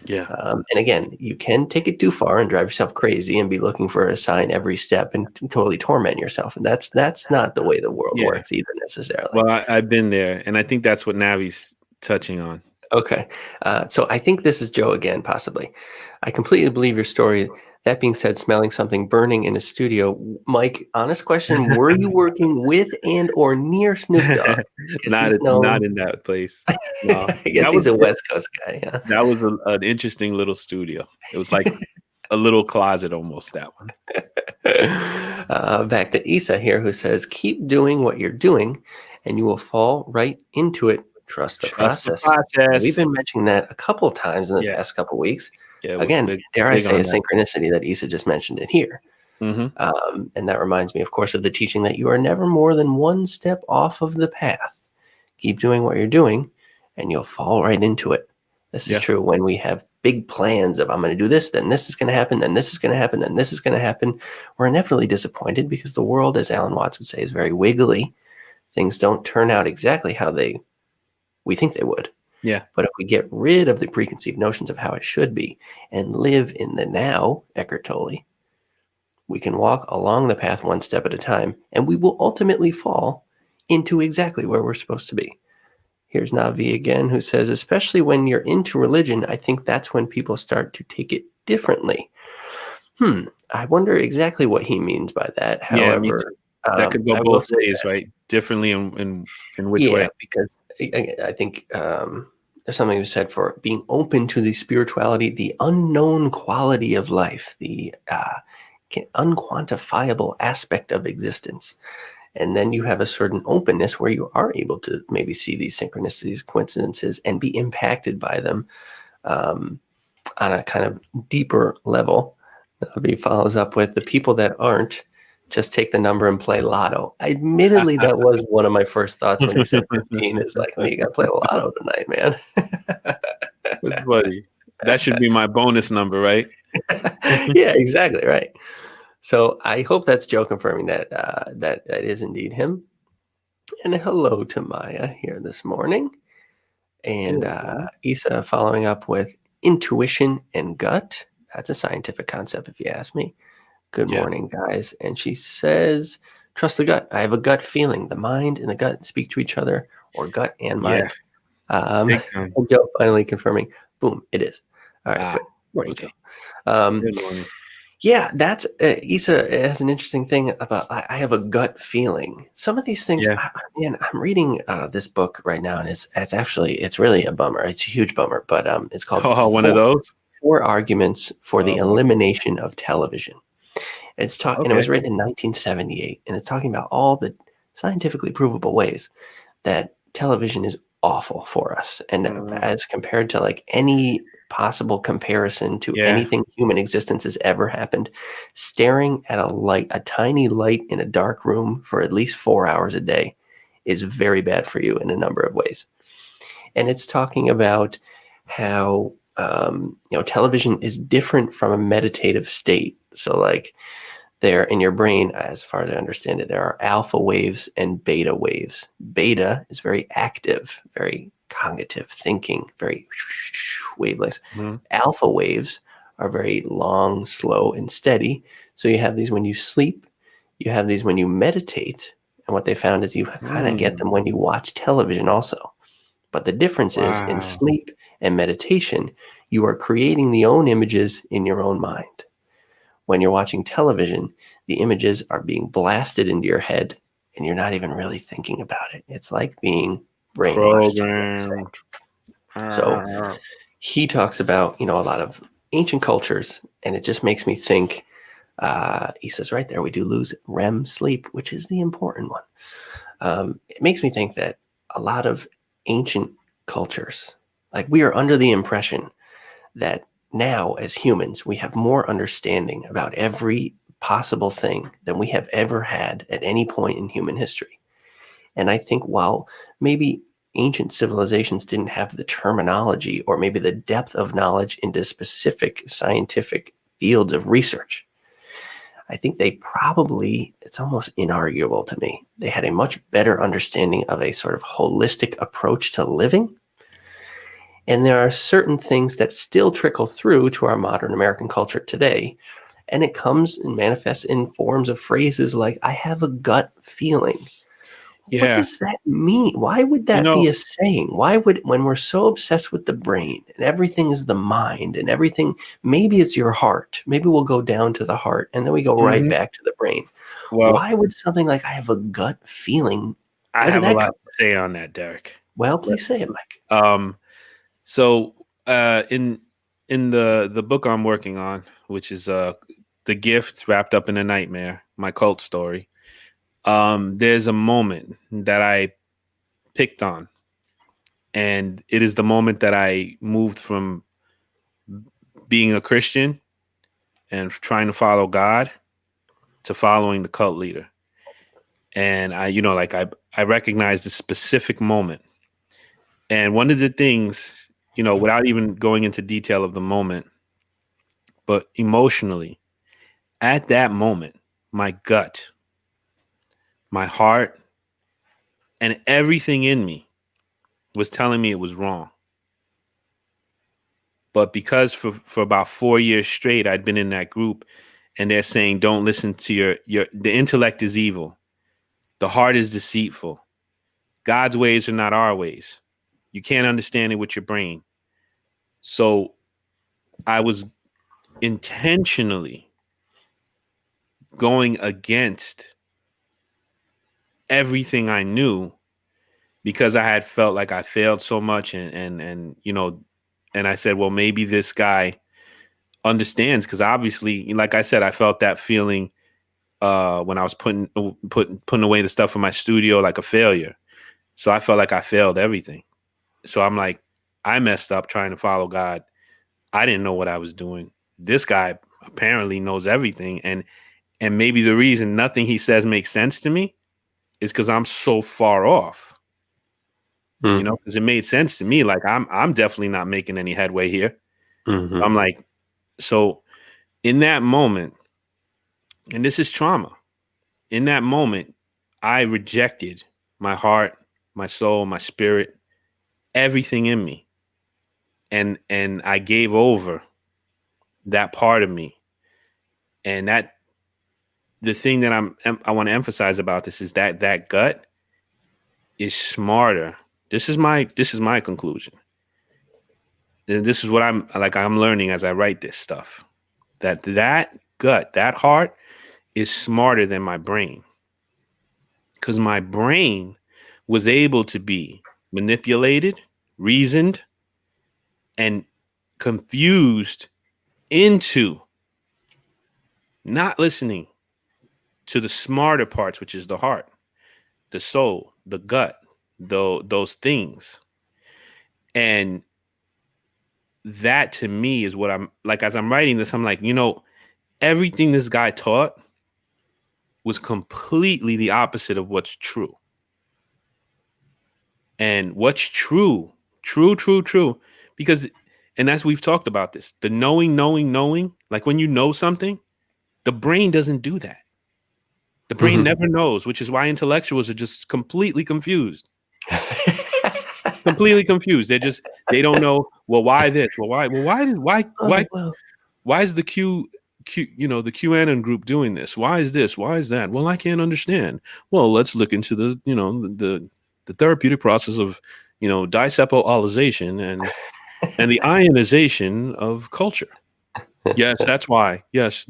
Yeah. And again, you can take it too far and drive yourself crazy and be looking for a sign every step and totally torment yourself. And that's not the way the world works either necessarily. Well, I've been there, and I think that's what Navi's touching on. Okay. So I think this is Joe again, possibly. I completely believe your story. That being said, smelling something burning in a studio. Mike, honest question, were you working with and or near Snoop Dogg? Not in that place. No. I guess he's a West Coast guy. Yeah. That was an interesting little studio. It was like a little closet almost, that one. Back to Isa here, who says, keep doing what you're doing and you will fall right into it. Trust the process. We've been mentioning that a couple of times in the past couple of weeks. Yeah, again, dare I say a synchronicity that Isa just mentioned it here. Mm-hmm. And that reminds me, of course, of the teaching that you are never more than one step off of the path. Keep doing what you're doing and you'll fall right into it. This is true when we have big plans of I'm going to do this, then this is going to happen, then this is going to happen, then this is going to happen. We're inevitably disappointed because the world, as Alan Watts would say, is very wiggly. Things don't turn out exactly how we think they would. Yeah. But if we get rid of the preconceived notions of how it should be and live in the now, Eckhart Tolle, we can walk along the path one step at a time, and we will ultimately fall into exactly where we're supposed to be. Here's Navi again, who says, especially when you're into religion, I think that's when people start to take it differently. I wonder exactly what he means by that. However, that could go both ways, right? Differently in which way? Because I think there's something was said for being open to the spirituality, the unknown quality of life, the unquantifiable aspect of existence. And then you have a certain openness where you are able to maybe see these synchronicities, coincidences, and be impacted by them on a kind of deeper level. He follows up with the people that aren't, just take the number and play lotto. Admittedly, that was one of my first thoughts when he said 15. Is like, well, you got to play lotto tonight, man. That's funny. That should be my bonus number, right? Yeah, exactly, right. So I hope that's Joe confirming that that is indeed him. And hello to Maya here this morning. And Isa following up with intuition and gut. That's a scientific concept, if you ask me. Good morning, guys. And she says, trust the gut. I have a gut feeling. The mind and the gut speak to each other, or gut and mind. And Joe finally confirming, boom, it is. All right, good morning, Joe. Good morning. Yeah, that's Issa has an interesting thing about. I have a gut feeling. Some of these things, Yeah. man. I'm reading this book right now, and it's really a bummer. It's a huge bummer, but it's called Oh, one of those. Four Arguments for the Oh, Elimination of Television. And it okay. was written in 1978, and it's talking about all the scientifically provable ways that television is awful for us, and as compared to like any possible comparison to Yeah. anything human existence has ever happened, staring at a tiny light in a dark room for at least 4 hours a day is very bad for you in a number of ways. And it's talking about how television is different from a meditative state. So like there in your brain, as far as I understand it, there are alpha waves and beta waves. Beta is very active, very cognitive thinking, very wavelengths. Mhm. Alpha waves are very long, slow, and steady. So you have these when you sleep, you have these when you meditate. And what they found is you kind of get them when you watch television also. But the difference is in Wow. sleep and meditation, you are creating the own images in your own mind. When you're watching television, the images are being blasted into your head and you're not even really thinking about it. It's like being brainwashed. Programmed. So he talks about, a lot of ancient cultures, and it just makes me think. He says right there, we do lose REM sleep, which is the important one. It makes me think that a lot of ancient cultures, like we are under the impression that now as humans, we have more understanding about every possible thing than we have ever had at any point in human history. And I think while maybe ancient civilizations didn't have the terminology or maybe the depth of knowledge into specific scientific fields of research, I think they probably, it's almost inarguable to me, they had a much better understanding of a sort of holistic approach to living. And there are certain things that still trickle through to our modern American culture today. And it comes and manifests in forms of phrases like, I have a gut feeling. What Yeah. does that mean? Why would You that be know, a saying? Why would, when we're so obsessed with the brain and everything is the mind and everything, maybe it's your heart. Maybe we'll go down to the heart and then we go right mhm. back to the brain. Well, Why would something like I have a gut feeling? I Where did have a that lot come to say on that, Derek. from? Well, But, please say it, Mike. so in the book I'm working on, which is The Gift Wrapped Up in a Nightmare, my cult story, there's a moment that I picked on. And it is the moment that I moved from being a Christian and trying to follow God to following the cult leader. And I recognized this specific moment. And one of the things, without even going into detail of the moment, but emotionally, at that moment, my gut, my heart, and everything in me was telling me it was wrong. But because for about 4 years straight, I'd been in that group and they're saying, don't listen to the intellect is evil. The heart is deceitful. God's ways are not our ways. You can't understand it with your brain. So I was intentionally going against everything I knew because I had felt like I failed so much and I said, well, maybe this guy understands because obviously, like I said, I felt that feeling when I was putting away the stuff in my studio like a failure. So I felt like I failed everything. So I'm like, I messed up trying to follow God. I didn't know what I was doing. This guy apparently knows everything, and maybe the reason nothing he says makes sense to me is because I'm so far off. Because it made sense to me. Like I'm definitely not making any headway here. Mm-hmm. I'm like, so in that moment, and this is trauma. In that moment, I rejected my heart, my soul, my spirit, everything in me. And I gave over that part of me. And that the thing that I want to emphasize about this is that gut is smarter. This is my conclusion. And this is what I'm learning as I write this stuff. That gut, that heart is smarter than my brain, because my brain was able to be manipulated, reasoned, and confused into not listening to the smarter parts, which is the heart, the soul, the gut, those things. And that to me is what I'm like, as I'm writing this, I'm like, everything this guy taught was completely the opposite of what's true. And what's true, true, because, and as we've talked about this, the knowing, like when you know something, the brain doesn't do that. The brain never knows, which is why intellectuals are just completely confused. Completely confused. They don't know. Well, why this? Well, why is the the QAnon group doing this? Why is this? Why is that? Well, I can't understand. Well, let's look into the therapeutic process of disepolization and the ionization of culture. Yes, that's why. Yes,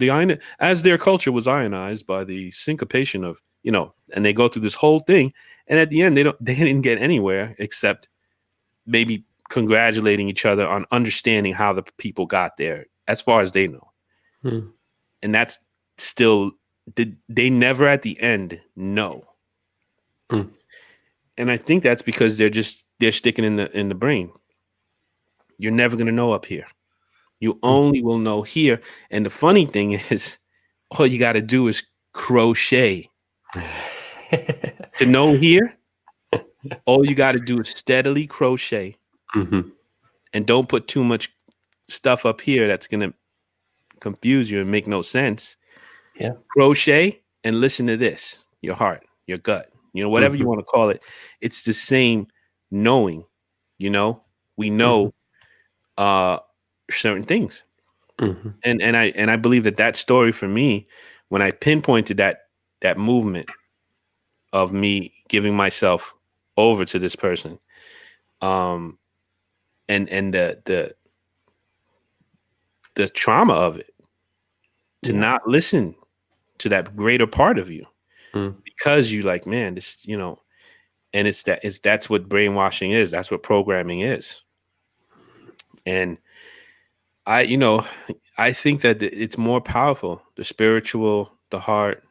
as their culture was ionized by the syncopation of and they go through this whole thing, and at the end they didn't get anywhere except maybe congratulating each other on understanding how the people got there, as far as they know. And that's still they never at the end know. And I think that's because they're sticking in the brain. You're never gonna know up here. You only will know here. And the funny thing is, all you got to do is crochet. To know here, all you got to do is steadily crochet. And don't put too much stuff up here that's going to confuse you and make no sense. Yeah. Crochet and listen to this, your heart, your gut, whatever you want to call it. It's the same knowing, we know certain things. And I believe that story for me, when I pinpointed that movement of me giving myself over to this person, and the trauma of it, to not listen to that greater part of you, because you like, man, this, and that's what brainwashing is. That's what programming is. And I think that it's more powerful, the spiritual, the heart,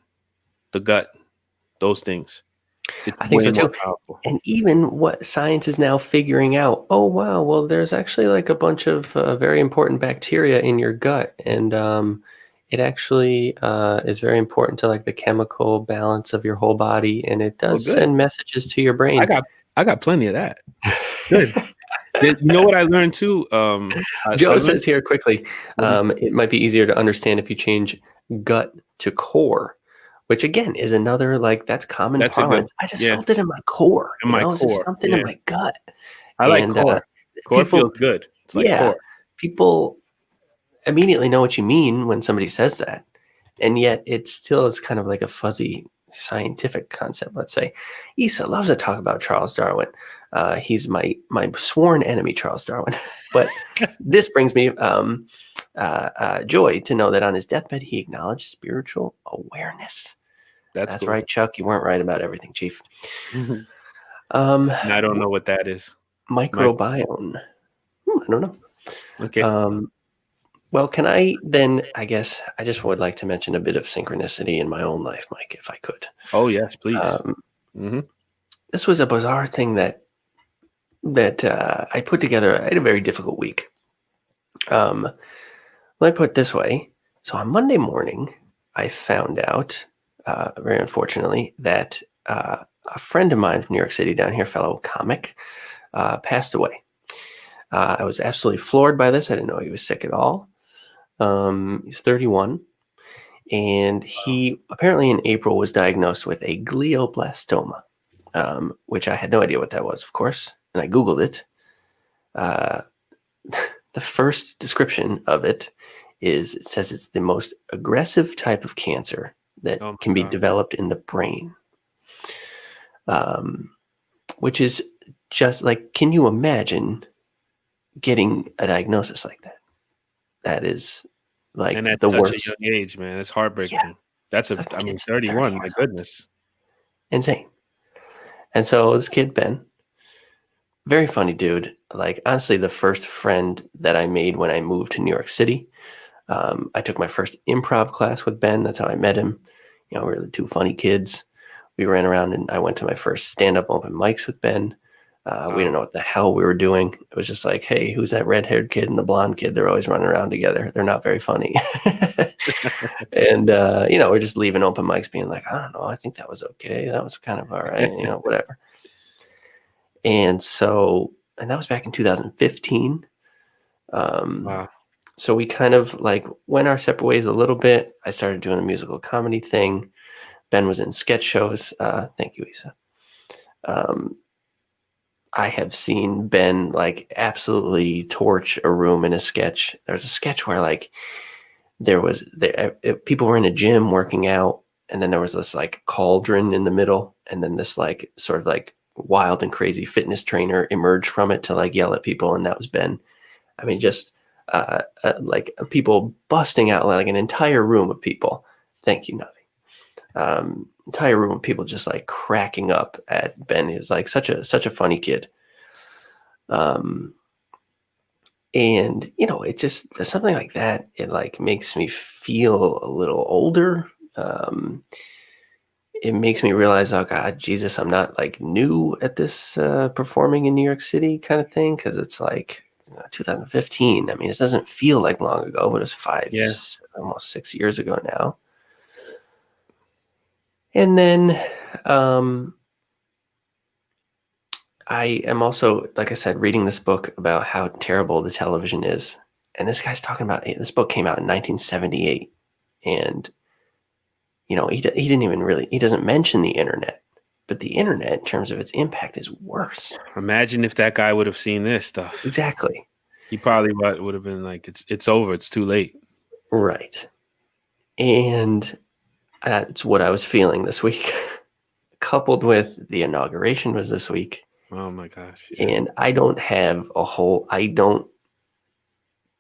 the gut, those things. I think so too. Powerful. And even what science is now figuring out, oh, wow, well, there's actually like a bunch of very important bacteria in your gut. And it actually is very important to like the chemical balance of your whole body. And it does send messages to your brain. I got plenty of that. Good. You know what I learned too? Joe says here quickly, it might be easier to understand if you change gut to core, which again is another that's common parlance. I just felt it in my core. In my core. Just something in my gut. I like core. Core feels good. It's like core. People immediately know what you mean when somebody says that. And yet it still is kind of like a fuzzy scientific concept, let's say. Issa loves to talk about Charles Darwin. He's my sworn enemy, Charles Darwin. But this brings me joy to know that on his deathbed, he acknowledged spiritual awareness. That's cool. Right, Chuck. You weren't right about everything, Chief. And I don't know what that is. Microbiome. I don't know. Okay. Well, can I then, I guess, I just would like to mention a bit of synchronicity in my own life, Mike, if I could. Oh, yes, please. This was a bizarre thing that I put together. I had a very difficult week. Let me put it this way. So on Monday morning, I found out, very unfortunately, that a friend of mine from New York City down here, fellow comic, passed away. I was absolutely floored by this. I didn't know he was sick at all. He's 31. And he apparently in April was diagnosed with a glioblastoma, which I had no idea what that was, of course. And I Googled it. The first description of it says it's the most aggressive type of cancer that can be developed in the brain. Which is just like, can you imagine getting a diagnosis like that? That is like And at the such a worst. young age, man, it's Yeah, heartbreaking. That's the I mean, kid's 30 31. My years old. goodness. Insane. And so this kid, Ben, very funny dude. Like, honestly, the first friend that I made when I moved to New York City. I took my first improv class with Ben. That's how I met him. We were the two funny kids. We ran around, and I went to my first stand-up open mics with Ben. We didn't know what the hell we were doing. It was just like, hey, who's that red-haired kid and the blonde kid? They're always running around together. They're not very funny. And, we're just leaving open mics being like, I don't know. I think that was okay. That was kind of all right, whatever. And that was back in 2015. Wow. So we kind of like went our separate ways a little bit. I started doing the musical comedy thing. Ben was in sketch shows. Thank you, Isa. I have seen Ben like absolutely torch a room in a sketch. There was a sketch where like people were in a gym working out, and then there was this like cauldron in the middle, and then this like sort of like wild and crazy fitness trainer emerged from it to like yell at people, and that was Ben. I mean, just like people busting out, like an entire room of people. Thank you, Navi. Entire room of people just like cracking up at Ben. He's like such a funny kid. And it just something like that. It like makes me feel a little older. It makes me realize, oh God, Jesus, I'm not like new at this performing in New York City kind of thing, because it's like 2015. I mean, it doesn't feel like long ago, but it's almost 6 years ago now. And then I am also, like I said, reading this book about how terrible the television is. And this guy's talking about, this book came out in 1978. And, he didn't even really, he doesn't mention the internet. But the internet, in terms of its impact, is worse. Imagine if that guy would have seen this stuff. Exactly. He probably would have been like, it's over. It's too late. Right. And that's what I was feeling this week, coupled with the inauguration was this week. Oh my gosh. Yeah. And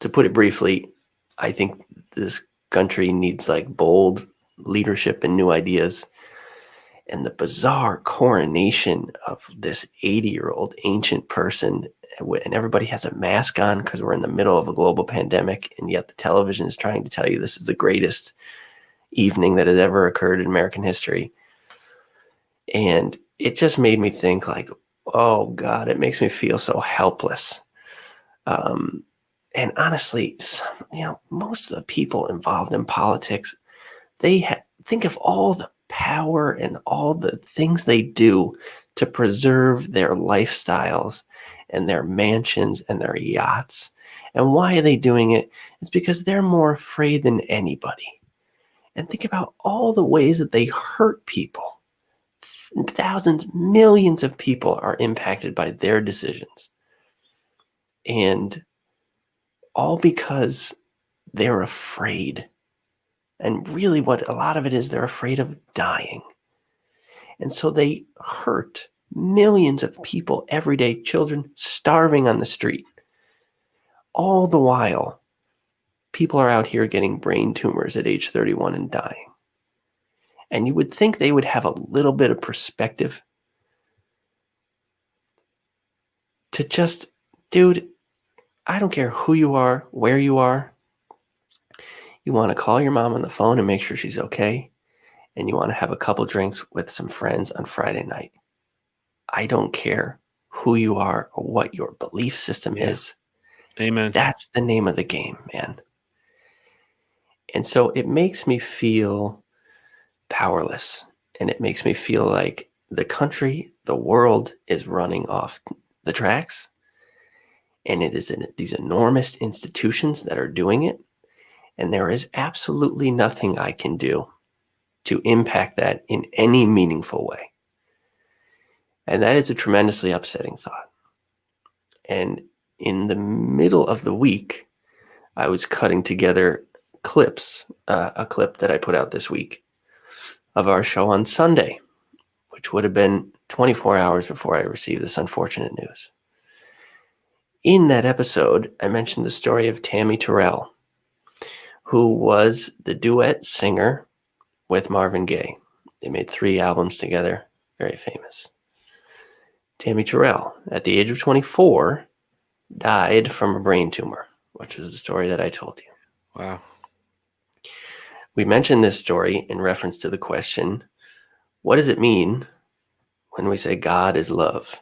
to put it briefly, I think this country needs like bold leadership and new ideas. And the bizarre coronation of this 80-year-old ancient person, and everybody has a mask on because we're in the middle of a global pandemic, and yet the television is trying to tell you this is the greatest evening that has ever occurred in American history. And it just made me think like, oh God, it makes me feel so helpless. And honestly, most of the people involved in politics, they think of all the power and all the things they do to preserve their lifestyles and their mansions and their yachts. And why are they doing it? It's because they're more afraid than anybody. And think about all the ways that they hurt people. Thousands, millions of people are impacted by their decisions. And all because they're afraid. And really what a lot of it is, they're afraid of dying. And so they hurt millions of people every day, children starving on the street. All the while, people are out here getting brain tumors at age 31 and dying. And you would think they would have a little bit of perspective to just, dude, I don't care who you are, where you are. You want to call your mom on the phone and make sure she's okay. And you want to have a couple drinks with some friends on Friday night. I don't care who you are or what your belief system is. Amen. That's the name of the game, man. And so it makes me feel powerless. And it makes me feel like the country, the world is running off the tracks. And it is in these enormous institutions that are doing it. And there is absolutely nothing I can do to impact that in any meaningful way. And that is a tremendously upsetting thought. And in the middle of the week, I was cutting together clips, a clip that I put out this week of our show on Sunday, which would have been 24 hours before I received this unfortunate news. In that episode, I mentioned the story of Tammy Terrell, who was the duet singer with Marvin Gaye. They made 3 albums together, very famous. Tammy Terrell, at the age of 24, died from a brain tumor, which was the story that I told you. Wow. We mentioned this story in reference to the question, what does it mean when we say God is love?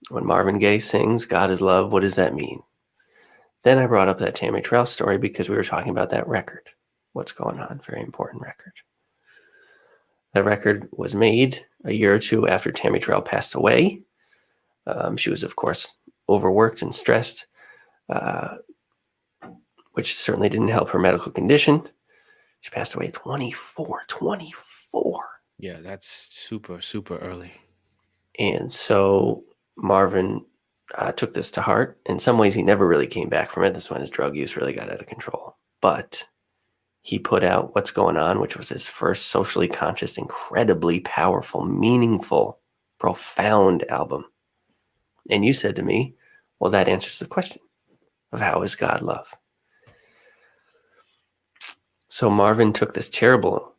When Marvin Gaye sings God is love, what does that mean? Then I brought up that Tammy Terrell story because we were talking about that record. What's going on? Very important record. That record was made a year or two after Tammy Terrell passed away. She was, of course, overworked and stressed, which certainly didn't help her medical condition. She passed away at 24. Yeah, that's super, super early. And so Marvin took this to heart. In some ways, he never really came back from it. This is when his drug use really got out of control. But he put out What's Going On, which was his first socially conscious, incredibly powerful, meaningful, profound album. And you said to me, well, that answers the question of how is God love? So Marvin took this terrible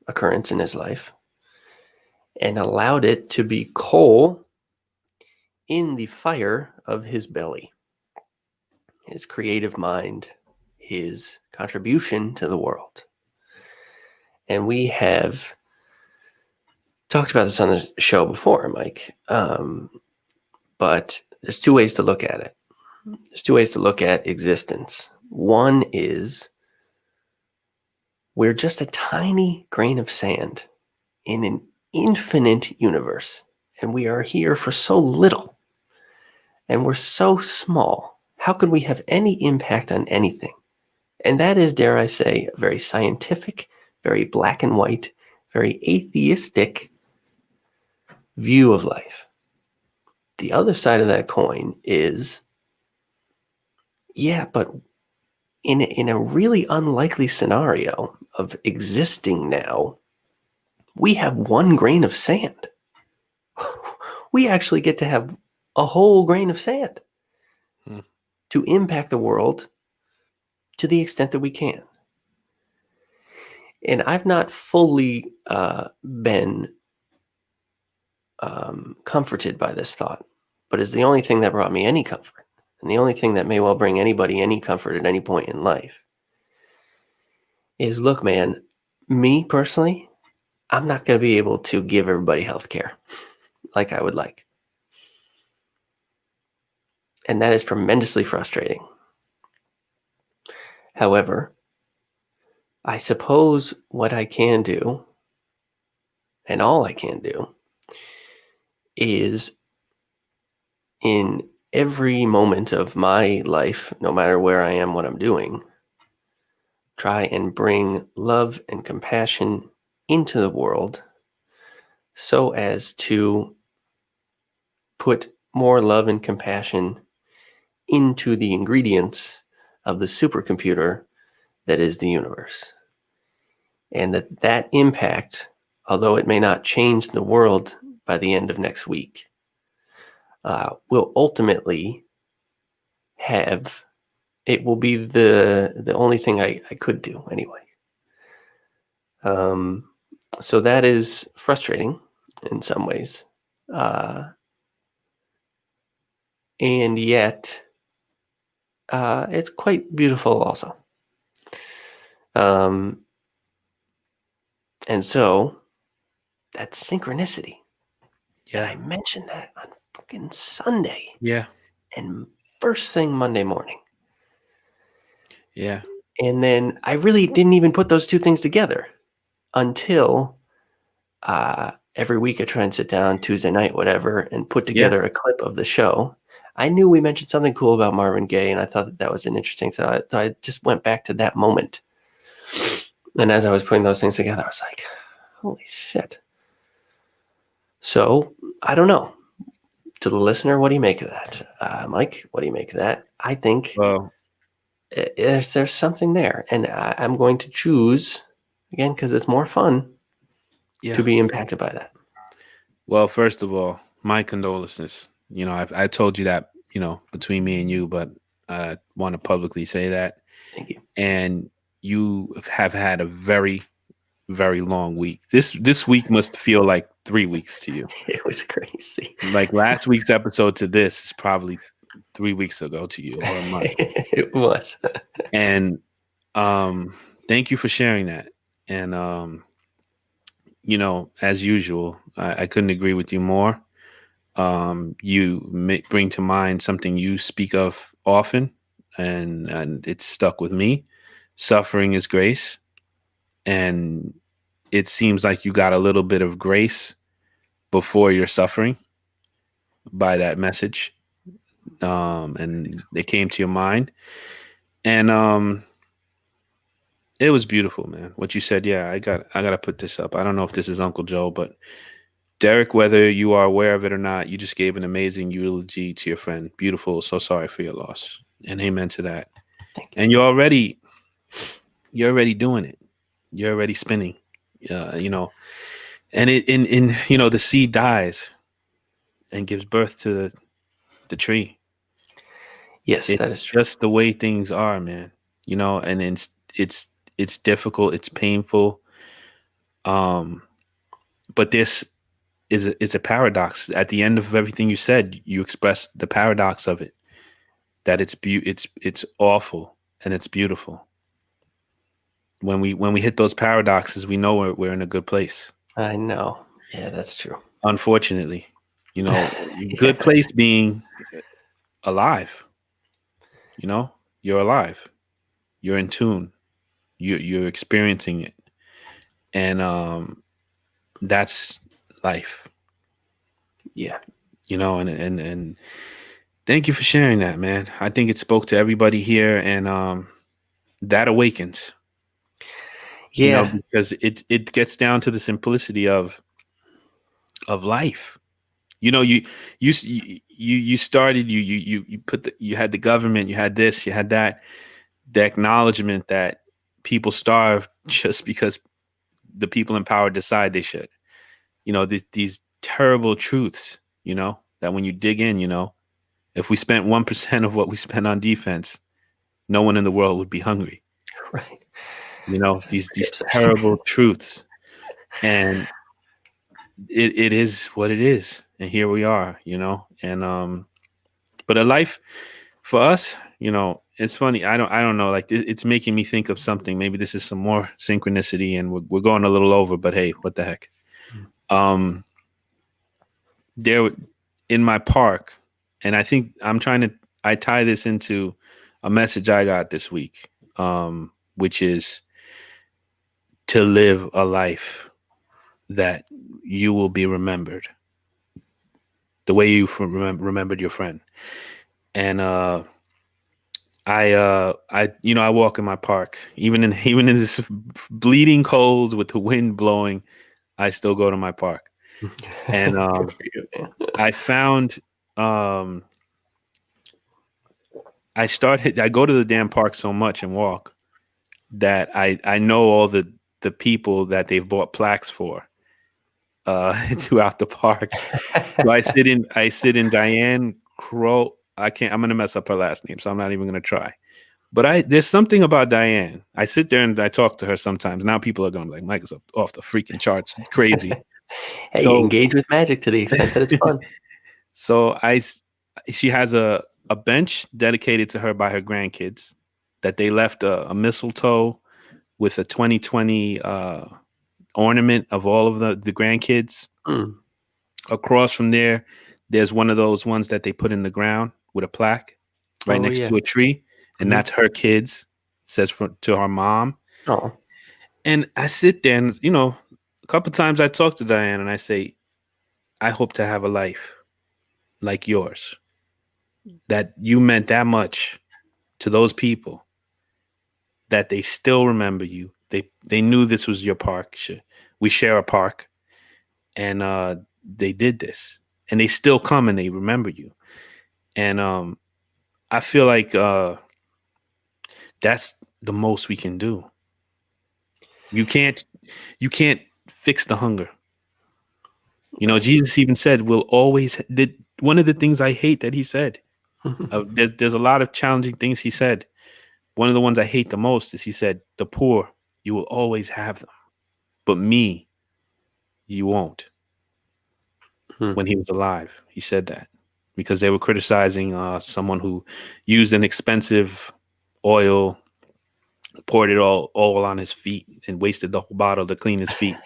occurrence in his life and allowed it to be coal in the fire of his belly, his creative mind, his contribution to the world. And we have talked about this on the show before, Mike, but there's 2 ways to look at it. There's 2 ways to look at existence. One is we're just a tiny grain of sand in an infinite universe, and we are here for so little, and we're so small. How could we have any impact on anything? And that is, dare I say, a very scientific, very black and white, very atheistic view of life. The other side of that coin is, yeah, but in a really unlikely scenario of existing now, we have 1 grain of sand. We actually get to have a whole grain of sand to impact the world to the extent that we can. And I've not fully been comforted by this thought, but it's the only thing that brought me any comfort, and the only thing that may well bring anybody any comfort at any point in life is, look, man, me personally, I'm not going to be able to give everybody health care like I would like. And that is tremendously frustrating. However, I suppose what I can do, and all I can do, is in every moment of my life, no matter where I am, what I'm doing, try and bring love and compassion into the world so as to put more love and compassion into the ingredients of the supercomputer that is the universe. And that impact, although it may not change the world by the end of next week, will ultimately it will be the only thing I could do anyway. So that is frustrating in some ways. And yet, it's quite beautiful also. And so that's synchronicity. Yeah. And I mentioned that on fucking Sunday. Yeah. And first thing Monday morning. Yeah. And then I really didn't even put those 2 things together until every week I try and sit down Tuesday night, whatever, and put together a clip of the show. I knew we mentioned something cool about Marvin Gaye, and I thought that was an interesting thought. So I just went back to that moment. And as I was putting those things together, I was like, holy shit. So I don't know. To the listener, what do you make of that? Mike, what do you make of that? I think there's something there. And I'm going to choose, again, because it's more fun, to be impacted by that. Well, first of all, my condolences. I told you that, between me and you, but I want to publicly say that. Thank you. and you have had a very, very long week. This week must feel like 3 weeks to you. It was crazy. Like last week's episode to this is probably 3 weeks ago to you, or a month. It was. And thank you for sharing that. And as usual, I couldn't agree with you more. You bring to mind something you speak of often, and it's stuck with me. Suffering is grace, and it seems like you got a little bit of grace before your suffering by that message, and it came to your mind, and it was beautiful, man. What you said, yeah, I gotta put this up. I don't know if this is Uncle Joe, but Derek, whether you are aware of it or not, you just gave an amazing eulogy to your friend. Beautiful. So sorry for your loss, and amen to that. Thank you. And you're already doing it. You're already spinning. And the seed dies and gives birth to the tree. Yes, It's that is true. just the way things are, man. And it's difficult, it's painful. But this it's a paradox. At the end of everything you said, you expressed the paradox of it. That it's awful and it's beautiful. When we hit those paradoxes, we know we're in a good place. I know. Yeah, that's true. Unfortunately, Yeah. good place being alive. You're alive. You're in tune. You're experiencing it, and that's life. Yeah. And thank you for sharing that, man. I think it spoke to everybody here, and that awakens. Yeah. Because it gets down to the simplicity of life. You started, you put you had the government, you had this, you had that, the acknowledgement that people starve just because the people in power decide they should. These terrible truths, that when you dig in, if we spent 1% of what we spent on defense, no one in the world would be hungry. Right. These terrible truths. And it is what it is. And here we are, and but a life for us, it's funny. I don't know. Like it's making me think of something. Maybe this is some more synchronicity, and we're going a little over. But hey, what the heck? There in my park, and I think I tie this into a message I got this week, which is to live a life that you will be remembered the way you remembered your friend. And I walk in my park, even in this bleeding cold with the wind blowing, I still go to my park. And Good for you, man. I found I go to the damn park so much and walk that I know all the people that they've bought plaques for throughout the park. So I sit in Diane Crow. I'm gonna mess up her last name, so I'm not even gonna try. But there's something about Diane. I sit there and I talk to her sometimes. Now people are going like, Mike is off the freaking charts, crazy. Hey, engage with magic to the extent that it's fun. So she has a bench dedicated to her by her grandkids that they left a mistletoe with a 2020 ornament of all of the grandkids. Across from there's one of those ones that they put in the ground with a plaque right next to a tree, and that's her kids. Says to her mom. Oh. And I sit there, and a couple of times I talk to Diane, and I say, I hope to have a life like yours, that you meant that much to those people, that they still remember you. They knew this was your park. We share a park, and they did this, and they still come and they remember you. And I feel like that's the most we can do. You can't fix the hunger. Jesus even said, "We'll always." One of the things I hate that he said. There's a lot of challenging things he said, one of the ones I hate the most is he said, "The poor, you will always have them, but me, you won't." When he was alive, he said that because they were criticizing someone who used an expensive oil, poured it all on his feet, and wasted the whole bottle to clean his feet.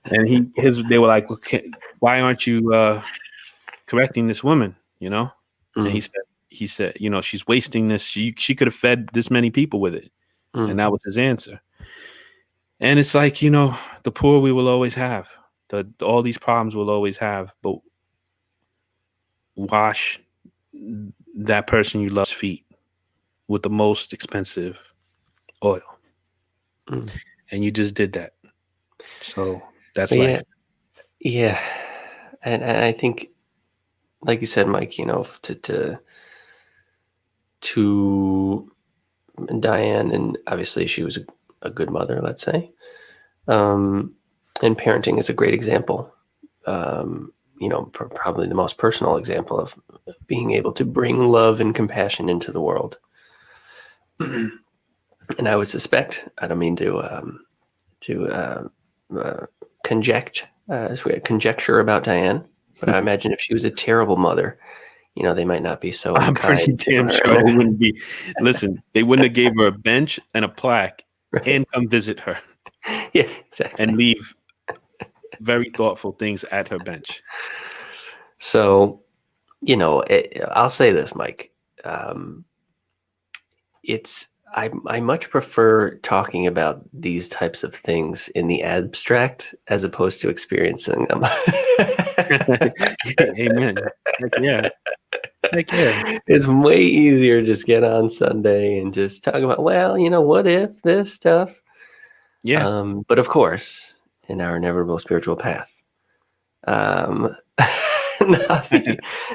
And they were like, "Why aren't you correcting this woman?" And he said, she's wasting this. She could have fed this many people with it, and that was his answer. And it's like, the poor we will always have. All these problems we'll always have, but wash that person you love's feet with the most expensive oil. And you just did that. So that's life. Yeah. And I think, like you said, Mike, to Diane, and obviously she was a good mother, let's say. And parenting is a great example. Probably the most personal example of being able to bring love and compassion into the world. And I would suspect, I don't mean to conjecture about Diane, but I imagine if she was a terrible mother, they might not be so I'm kind. pretty damn sure it wouldn't be. Listen, they wouldn't have gave her a bench and a plaque and come visit her. Yeah, exactly. And leave very thoughtful things at her bench. So, I'll say this, Mike. I much prefer talking about these types of things in the abstract as opposed to experiencing them. Amen. Heck yeah. It's way easier to just get on Sunday and just talk about, what if this stuff? Yeah. But of course, in our inevitable spiritual path,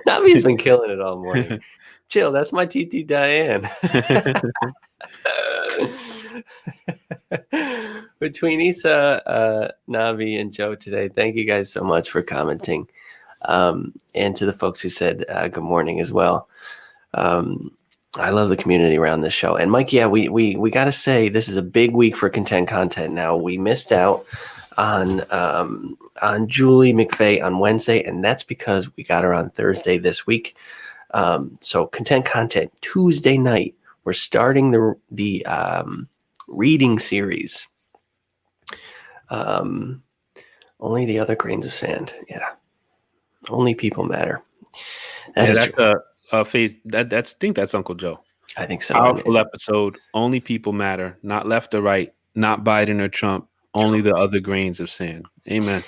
Navi's been killing it all morning. Chill, that's my TT Diane. Between Isa, Navi, and Joe today, thank you guys so much for commenting. And to the folks who said good morning as well. I love the community around this show. And Mike, we got to say this is a big week for content now. We missed out on Julie McVeigh on Wednesday, and that's because we got her on Thursday this week. So content Tuesday night. We're starting the reading series. Only the other grains of sand. Yeah. Only people matter. That's I think that's Uncle Joe. I think so. Powerful episode. Only people matter. Not left or right. Not Biden or Trump. Only the other grains of sand. Amen.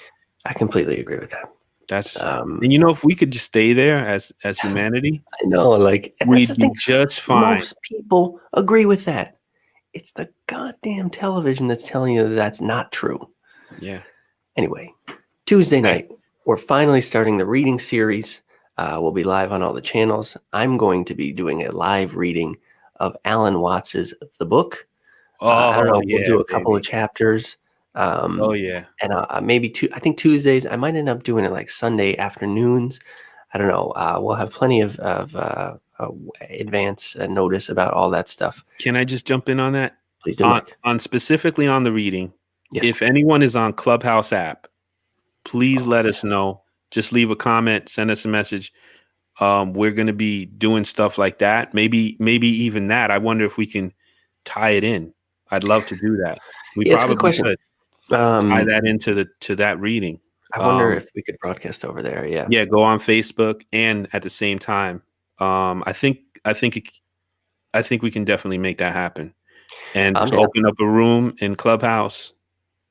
I completely agree with that. That's and if we could just stay there as humanity, I know, we'd be just fine. Most people agree with that. It's the goddamn television that's telling you that that's not true. Yeah. Anyway, Tuesday night, we're finally starting the reading series. We'll be live on all the channels. I'm going to be doing a live reading of Alan Watts's The Book. I don't know. We'll do a couple of chapters. And maybe I think Tuesdays. I might end up doing it like Sunday afternoons. I don't know. We'll have plenty of advance notice about all that stuff. Can I just jump in on that? Please do. On specifically on the reading. Yes. If anyone is on Clubhouse app, please let us know. Just leave a comment, send us a message. We're going to be doing stuff like that. Maybe even that. I wonder if we can tie it in. I'd love to do that. We probably could tie that into that reading. I wonder if we could broadcast over there. Yeah. Yeah. Go on Facebook and at the same time. I think we can definitely make that happen, and just open up a room in Clubhouse,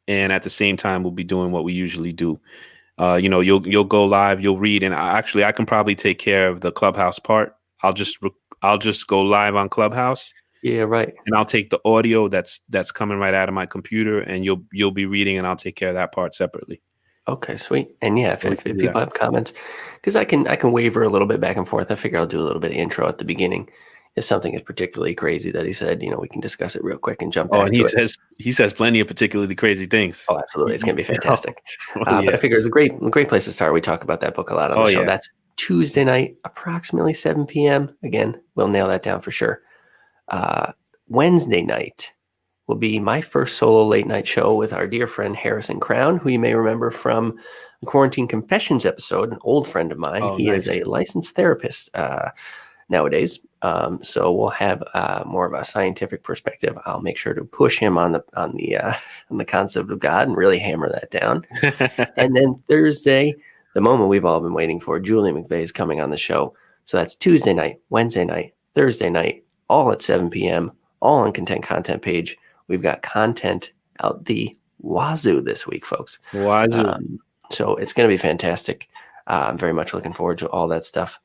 and at the same time we'll be doing what we usually do. You'll go live, you'll read, and I can probably take care of the Clubhouse part. I'll just go live on Clubhouse. Yeah, right. And I'll take the audio that's coming right out of my computer, and you'll be reading, and I'll take care of that part separately. Okay, sweet. And yeah, if people have comments, because I can waver a little bit back and forth. I figure I'll do a little bit of intro at the beginning. If something is particularly crazy that he said, we can discuss it real quick and jump back to it. He says plenty of particularly crazy things. Oh, absolutely. It's going to be fantastic. But I figure it's a great place to start. We talk about that book a lot on the show. Yeah. That's Tuesday night, approximately 7 p.m. Again, we'll nail that down for sure. Wednesday night will be my first solo late night show with our dear friend Harrison Crown, who you may remember from the Quarantine Confessions episode, an old friend of mine. He is a licensed therapist nowadays. So we'll have more of a scientific perspective. I'll make sure to push him on the concept of God and really hammer that down. And then Thursday, the moment we've all been waiting for, Julie McVeigh is coming on the show. So that's Tuesday night, Wednesday night, Thursday night, all at 7 p.m., all on Content page. We've got content out the wazoo this week, folks. Wazoo. So it's going to be fantastic. I'm very much looking forward to all that stuff.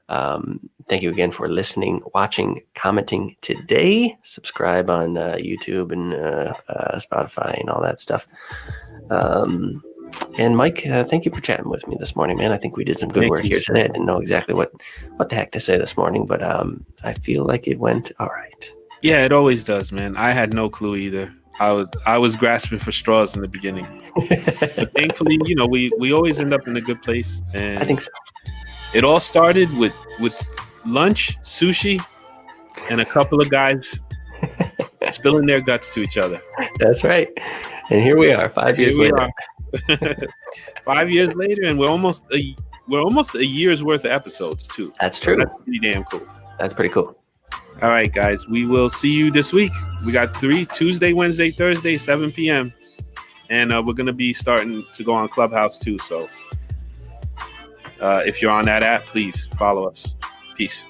Thank you again for listening, watching, commenting today. Subscribe on YouTube and Spotify and all that stuff. And Mike, thank you for chatting with me this morning, man. I think we did some good work here today. I didn't know exactly what the heck to say this morning, but I feel like it went all right. Yeah, it always does, man. I had no clue either. I was grasping for straws in the beginning, but thankfully, we always end up in a good place. And I think so. It all started with lunch, sushi, and a couple of guys spilling their guts to each other. That's right. And here we are, 5 years later. 5 years later, and we're almost a year's worth of episodes too. That's true. So that's pretty damn cool. That's pretty cool. All right, guys, we will see you this week. We got 3 Tuesday, Wednesday, Thursday, 7 p.m. And we're going to be starting to go on Clubhouse too. So if you're on that app, please follow us. Peace.